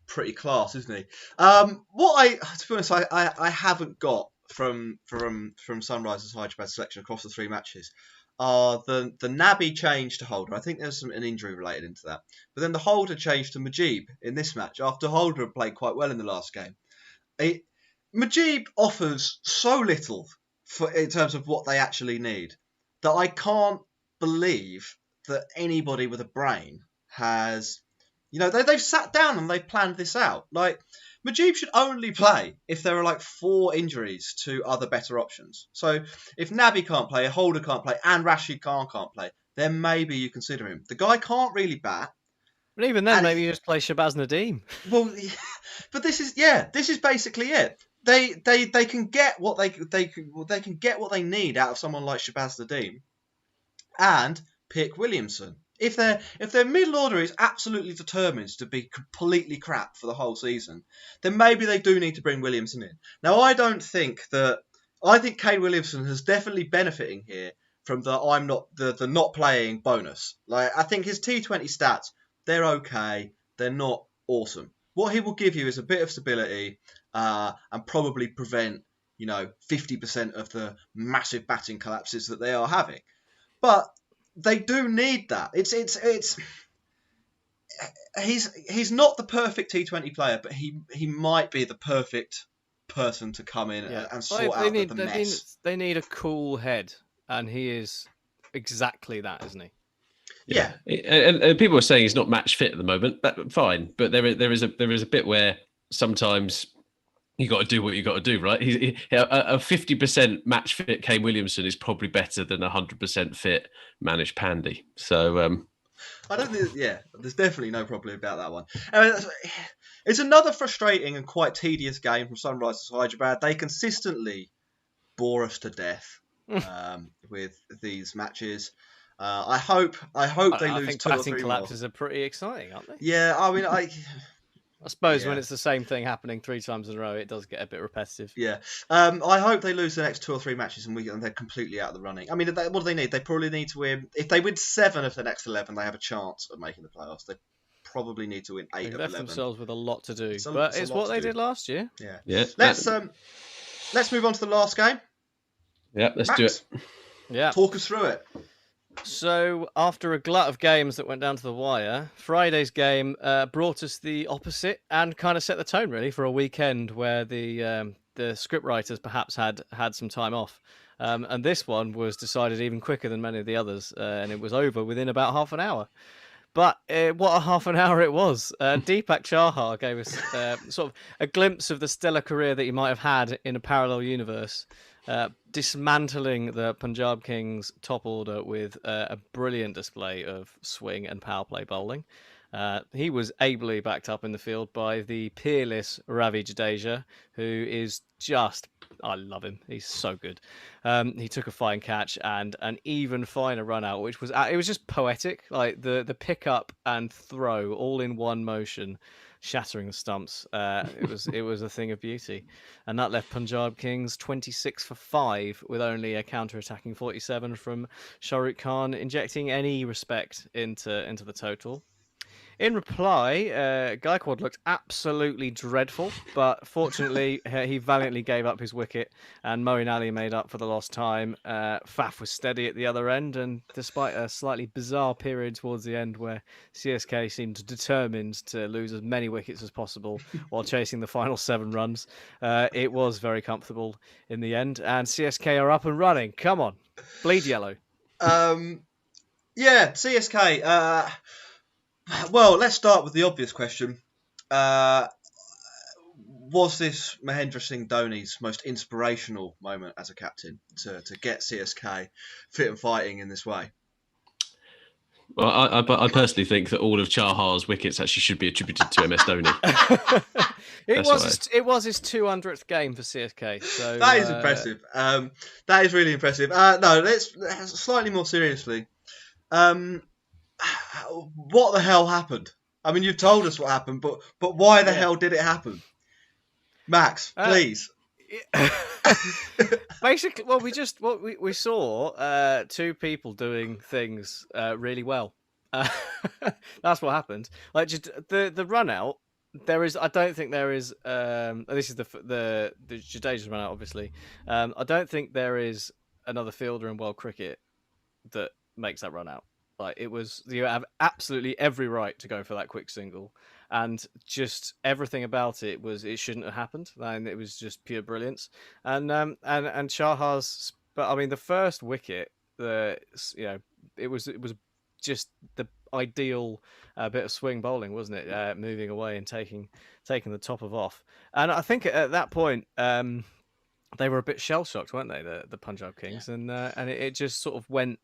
pretty class, isn't he? To be honest, I haven't got from Sunrisers Hyderabad selection across the 3 matches are the Nabi change to Holder. I think there's an injury related into that. But then the Holder change to Majib in this match after Holder had played quite well in the last game. Majib offers so little in terms of what they actually need that I can't believe that anybody with a brain has, they've sat down and they've planned this out. Like, Majib should only play if there are like 4 injuries to other better options. So if Nabi can't play, Holder can't play, and Rashid Khan can't play, then maybe you consider him. The guy can't really bat. But even then, maybe you just play Shabazz Nadeem. Well, but this is basically it. They can get what they can get what they need out of someone like Shabazz Nadeem, and pick Williamson. If their middle order is absolutely determined to be completely crap for the whole season, then maybe they do need to bring Williamson in. Now, I think Kane Williamson has definitely benefiting here from the not playing bonus. Like, I think his T20 stats, they're okay, they're not awesome. What he will give you is a bit of stability and probably prevent 50% of the massive batting collapses that they are having. But they do need that. He's not the perfect T20 player, but he might be the perfect person to come in and sort out the mess. They need a cool head, and he is exactly that, isn't he? Yeah. And people are saying he's not match fit at the moment. Fine, but there is a bit where sometimes you got to do what you got to do, right? A 50% match fit Kane Williamson is probably better than a 100% fit Manish Pandey. So I don't think, there's definitely no problem about that one. I mean, it's another frustrating and quite tedious game from Sunrisers Hyderabad. They consistently bore us to death with these matches. I hope they lose 2 or 3 more. Batting collapses are pretty exciting, aren't they? Yeah, I mean, I suppose when it's the same thing happening 3 times in a row, it does get a bit repetitive. Yeah. I hope they lose the next 2 or 3 matches and they're completely out of the running. I mean, what do they need? They probably need to win. If they win 7 of the next 11, they have a chance of making the playoffs. They probably need to win 8 of 11. They left themselves with a lot to do. But it's what they did last year. Yeah. Let's move on to the last game. Yeah, let's do it. Yeah. Talk us through it. So, after a glut of games that went down to the wire, Friday's game brought us the opposite and kind of set the tone, really, for a weekend where the scriptwriters perhaps had some time off. And this one was decided even quicker than many of the others, and it was over within about half an hour. But what a half an hour it was. Deepak Chahar gave us sort of a glimpse of the stellar career that he might have had in a parallel universe. Dismantling the Punjab Kings top order with a brilliant display of swing and power play bowling. He was ably backed up in the field by the peerless Ravi Jadeja, who is just, I love him. He's so good. He took a fine catch and an even finer run out, which was just poetic. Like the pick up and throw all in one motion, shattering the stumps. It was a thing of beauty, and that left Punjab Kings 26 for 5 with only a counter-attacking 47 from Shahrukh Khan, injecting any respect into the total. In reply, Gaikwad looked absolutely dreadful, but fortunately he valiantly gave up his wicket, and Moeen Ali made up for the lost time. Faf was steady at the other end, and despite a slightly bizarre period towards the end where CSK seemed determined to lose as many wickets as possible while chasing the final 7 runs, it was very comfortable in the end, and CSK are up and running. Come on, bleed yellow. Yeah, CSK. Well, let's start with the obvious question. Was this Mahendra Singh Dhoni's most inspirational moment as a captain to get CSK fit and fighting in this way? Well, I personally think that all of Chahar's wickets actually should be attributed to MS Dhoni. It was his 200th game for CSK. So that is impressive. That is really impressive. No, let's slightly more seriously. What the hell happened? I mean, you've told us what happened, but why the hell did it happen? Max, please. Basically, well, we saw 2 people doing things really well. That's what happened. Like just the run out. I don't think there is. This is the Jadeja's run out, obviously. I don't think there is another fielder in world cricket that makes that run out. Like you have absolutely every right to go for that quick single, and just everything about it shouldn't have happened, and it was just pure brilliance. And Chahar's, but I mean the first wicket, it was just the ideal bit of swing bowling, wasn't it? Moving away and taking the top of off, and I think at that point. They were a bit shell shocked, weren't they? The Punjab Kings, and it just sort of went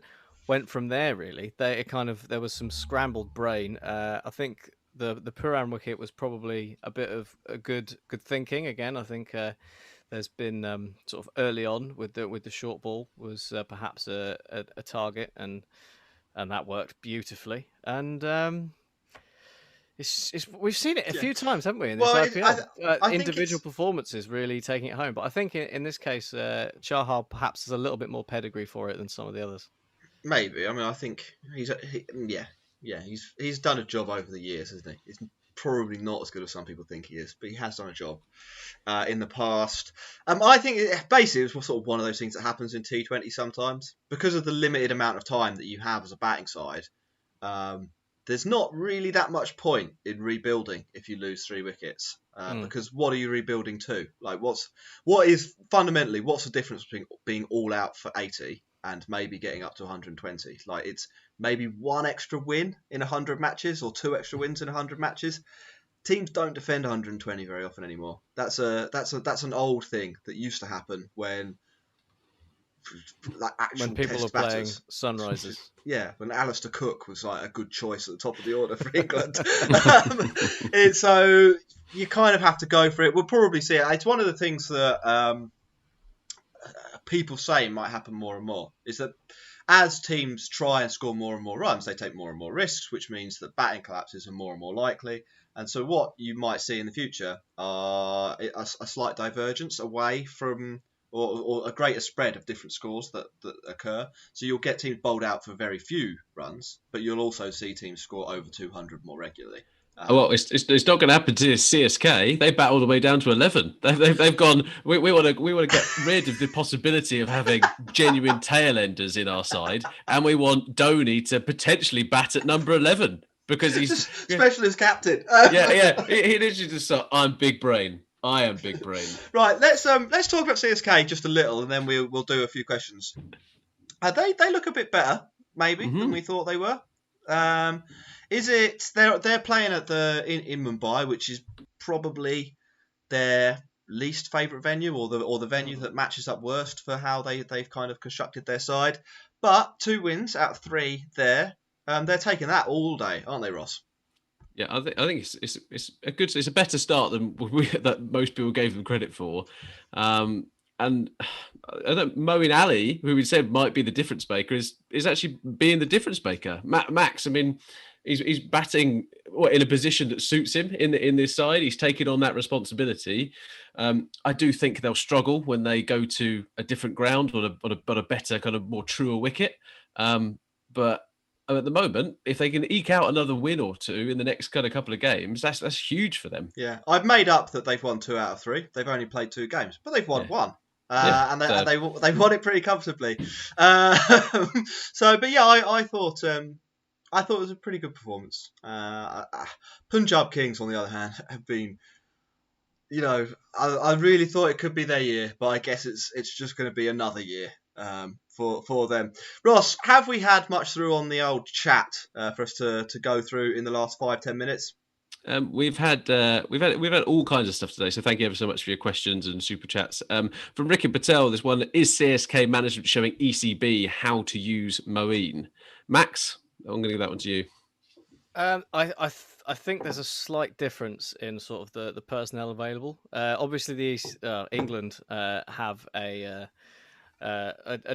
from there. Really, there was some scrambled brain. I think the Puran wicket was probably a bit of a good thinking. Again, I think there's been sort of early on with the short ball was perhaps a target, and that worked beautifully. And we've seen it a few times, haven't we? In this IPL, I individual performances really taking it home. But I think in this case, Chahar perhaps has a little bit more pedigree for it than some of the others. Maybe. I mean, I think he's done a job over the years, hasn't he? He's probably not as good as some people think he is, but he has done a job in the past. I think basically it was sort of one of those things that happens in T20 sometimes because of the limited amount of time that you have as a batting side. There's not really that much point in rebuilding if you lose 3 wickets, because what are you rebuilding to? Like, what's the difference between being all out for 80 and maybe getting up to 120? Like, it's maybe 1 extra win in 100 matches or 2 extra wins in 100 matches. Teams don't defend 120 very often anymore. That's an old thing that used to happen when people test are playing batters. Sunrisers. Yeah, when Alistair Cook was like a good choice at the top of the order for England. So you kind of have to go for it. We'll probably see it. It's one of the things that people say might happen more and more, is that as teams try and score more and more runs, they take more and more risks, which means that batting collapses are more and more likely. And so what you might see in the future are a slight divergence away from or a greater spread of different scores that occur. So you'll get teams bowled out for very few runs, but you'll also see teams score over 200 more regularly. Well, it's not going to happen to CSK. They bat all the way down to 11. They've gone. We want to get rid of the possibility of having genuine tail enders in our side, and we want Dhoni to potentially bat at number 11 because he's specialist captain. He literally just thought, I'm big brain. I am big brain. Right, let's talk about CSK just a little, and then we'll do a few questions. They look a bit better, maybe, than we thought they were. Is it they're playing at in Mumbai, which is probably their least favourite venue, or the venue that matches up worst for how they've kind of constructed their side. But 2 wins out of 3 there. They're taking that all day, aren't they, Ross? Yeah, I think it's a better start than that most people gave them credit for. And I think Moeen Ali, who we said might be the difference maker, is actually being the difference maker. Max, I mean, he's batting in a position that suits him in this side. He's taken on that responsibility. I do think they'll struggle when they go to a different ground on a better kind of more truer wicket. But at the moment, if they can eke out another win or two in the next kind of couple of games, that's huge for them. Yeah, I've made up that they've won 2 out of 3. They've only played 2 games, but they've won Yeah. one. Yeah, And so- they won it pretty comfortably. But yeah, I thought it was a pretty good performance. Punjab Kings, on the other hand, have been, I really thought it could be their year, but I guess it's just going to be another year for them. Ross, have we had much through on the old chat for us to go through in the last 5-10 minutes? We've had all kinds of stuff today, so thank you ever so much for your questions and super chats. From Ricky Patel, this one is CSK management showing ECB how to use Moeen. Max, I'm going to give that one to you. I think there's a slight difference in sort of the personnel available. Obviously, England have a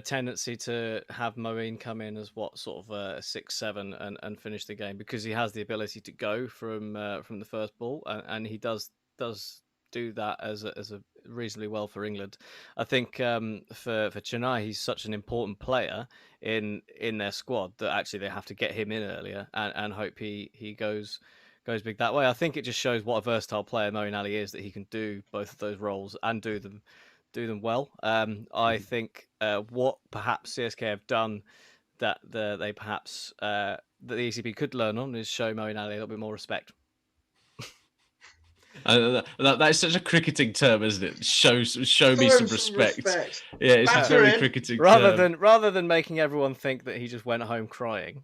tendency to have Moeen come in as sort of a 6-7 and finish the game, because he has the ability to go from the first ball, and he does do that as a reasonably well for England. I think for Chennai, he's such an important player in their squad that actually they have to get him in earlier and hope he goes big that way. I think it just shows what a versatile player Moeen Ali is, that he can do both of those roles and do them well. I think what perhaps CSK have done that they perhaps that the ECB could learn on is show Moeen Ali a little bit more respect. That is such a cricketing term, isn't it? Show me some respect. Yeah, it's a very cricketing term. Rather than making everyone think that he just went home crying.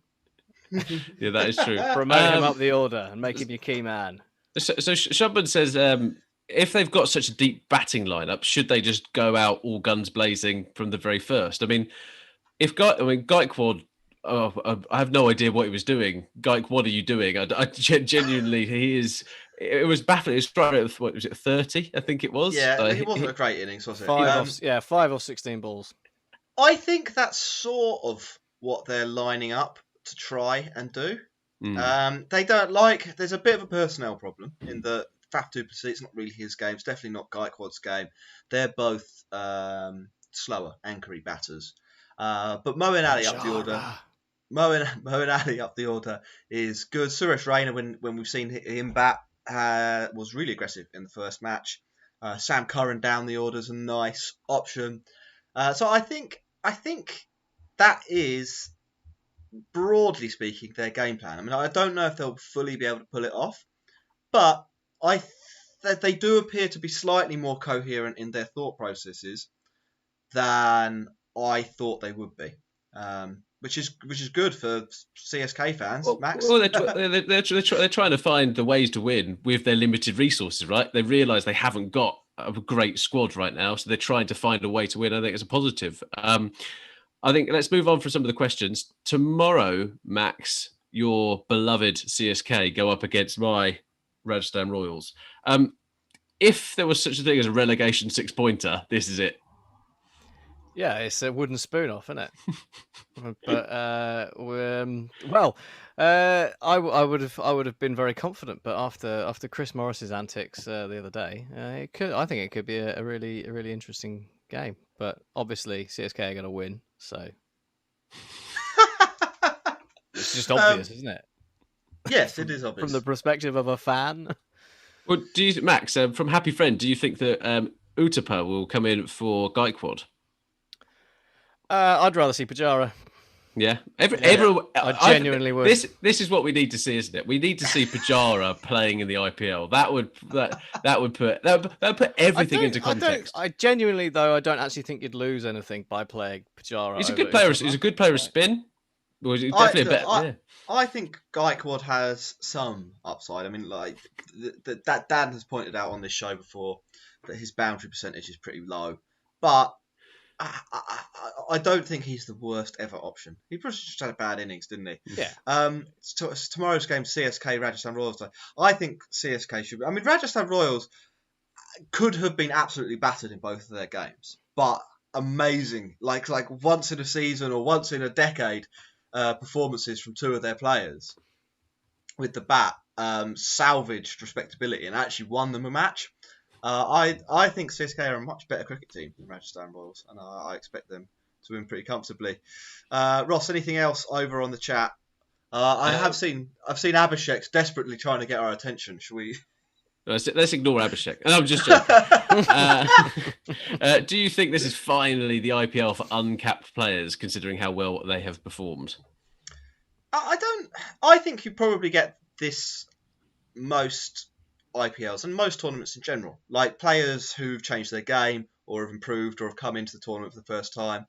Yeah, that is true. Promote him up the order and make him your key man. So Shubman says, if they've got such a deep batting lineup, should they just go out all guns blazing from the very first? I mean, Gaikwad, I have no idea what he was doing. Gaik, what are you doing? I genuinely, he is. It was baffling. It was right at, what was it, 30? I think it was. Yeah, it wasn't a great innings, was it? 5 or 16 balls. I think that's sort of what they're lining up to try and do. They don't like. There's a bit of a personnel problem in the Faf du Plessis. It's not really his game. It's definitely not Gaikwad's game. They're both slower, anchory batters. But Moeen Ali up the order. Moeen Ali up the order is good. Suresh Raina, when we've seen him bat, was really aggressive in the first match. Sam Curran down the order is a nice option. So I think that is, broadly speaking, their game plan. I mean, I don't know if they'll fully be able to pull it off, but they do appear to be slightly more coherent in their thought processes than I thought they would be, which is good for CSK fans. Max? Well, they're trying to find the ways to win with their limited resources, right? They realise they haven't got a great squad right now, so they're trying to find a way to win. I think it's a positive. I think let's move on from some of the questions. Tomorrow, Max, your beloved CSK go up against my Rajasthan Royals. If there was such a thing as a relegation 6-pointer, this is it. Yeah, it's a wooden spoon off, isn't it? But I would have been very confident, but after Chris Morris's antics the other day, I think it could be a really interesting game. But obviously CSK are going to win, so it's just obvious, isn't it? Yes, it is obvious from the perspective of a fan. Well, Max, from Happy Friend, do you think that Uthappa will come in for Gaikwad? I'd rather see Pujara. Yeah, everyone. I genuinely would. This is what we need to see, isn't it? We need to see Pujara playing in the IPL. That would put everything into context. I genuinely, though, I don't actually think you'd lose anything by playing Pujara. He's a good player. He's a good player of spin. Well, he's definitely a better. I think Gaikwad has some upside. I mean, like that Dan has pointed out on this show before that his boundary percentage is pretty low, but I don't think he's the worst ever option. He probably just had a bad innings, didn't he? Yeah. Tomorrow's game, CSK Rajasthan Royals. I think CSK should. I mean, Rajasthan Royals could have been absolutely battered in both of their games, but amazing, like once in a season or once in a decade performances from two of their players with the bat salvaged respectability and actually won them a match. I think CSK are a much better cricket team than Rajasthan Royals, and I expect them to win pretty comfortably. Ross, anything else over on the chat I've seen Abhishek desperately trying to get our attention. Shall we? Let's ignore Abhishek. No, I'm just joking. Do you think this is finally the IPL for uncapped players, considering how well they have performed? I don't. I think you probably get this most IPLs and most tournaments in general. Like players who've changed their game or have improved or have come into the tournament for the first time.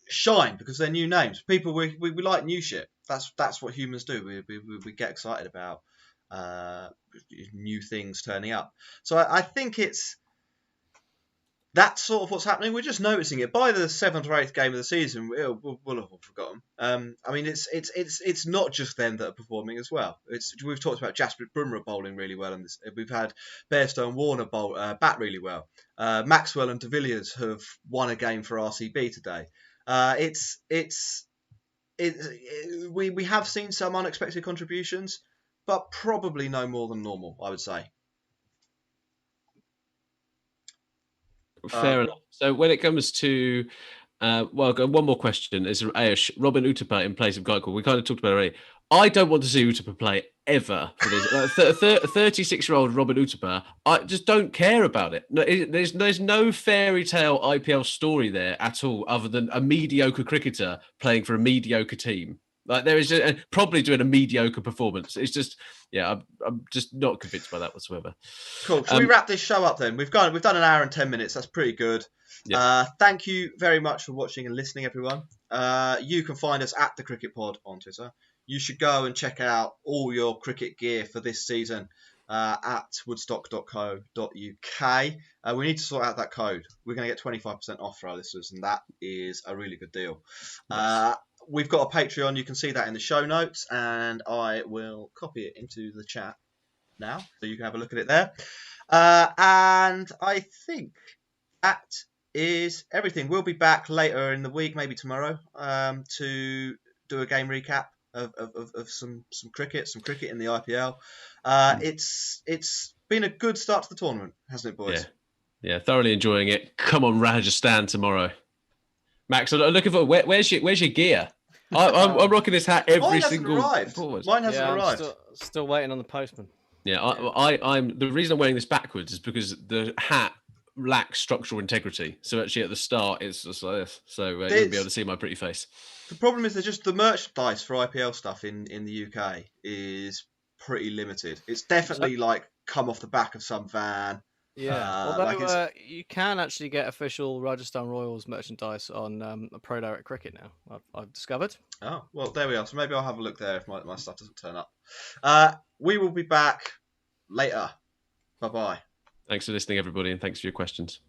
Shine because they're new names. People we like new shit. That's what humans do. We get excited about new things turning up. So I think that's sort of what's happening. We're just noticing it. By the 7th or 8th game of the season, we'll have all forgotten. I mean, it's not just them that are performing as well. We've talked about Jasprit Bumrah bowling really well, and we've had Bairstow Warner bat really well. Maxwell and de Villiers have won a game for RCB today. We have seen some unexpected contributions, but probably no more than normal, I would say. Fair enough. So when it comes to, one more question is Ayush, Robin Uthappa in place of Gaikwad. We kind of talked about it already. I don't want to see Uthappa play ever for this. 36-year-old Robin Uthappa, I just don't care about it. No, there's no fairy tale IPL story there at all, other than a mediocre cricketer playing for a mediocre team. Like there is probably doing a mediocre performance. It's just, I'm just not convinced by that whatsoever. Cool. Shall we wrap this show up then? We've done an hour and 10 minutes. That's pretty good. Yeah. Thank you very much for watching and listening, everyone. You can find us at the Cricket Pod on Twitter. You should go and check out all your cricket gear for this season at woodstock.co.uk. We need to sort out that code. We're going to get 25% off for our listeners, and that is a really good deal. Nice. We've got a Patreon. You can see that in the show notes, and I will copy it into the chat now, so you can have a look at it there. And I think that is everything. We'll be back later in the week, maybe tomorrow, to do a game recap of some cricket in the IPL. It's been a good start to the tournament, hasn't it, boys? Yeah, thoroughly enjoying it. Come on, Rajasthan tomorrow. Max, I'm looking for where's your gear? I'm rocking this hat every single. Mine hasn't arrived. Still waiting on the postman. Yeah, I'm the reason I'm wearing this backwards is because the hat lacks structural integrity. So actually, at the start, it's just like this. So you'll be able to see my pretty face. The problem is that just the merchandise for IPL stuff in the UK is pretty limited. It's definitely like come off the back of some van. Yeah, although you can actually get official Rajasthan Royals merchandise on Pro Direct Cricket now, I've discovered. Oh, well, there we are. So maybe I'll have a look there if my stuff doesn't turn up. We will be back later. Bye-bye. Thanks for listening, everybody, and thanks for your questions.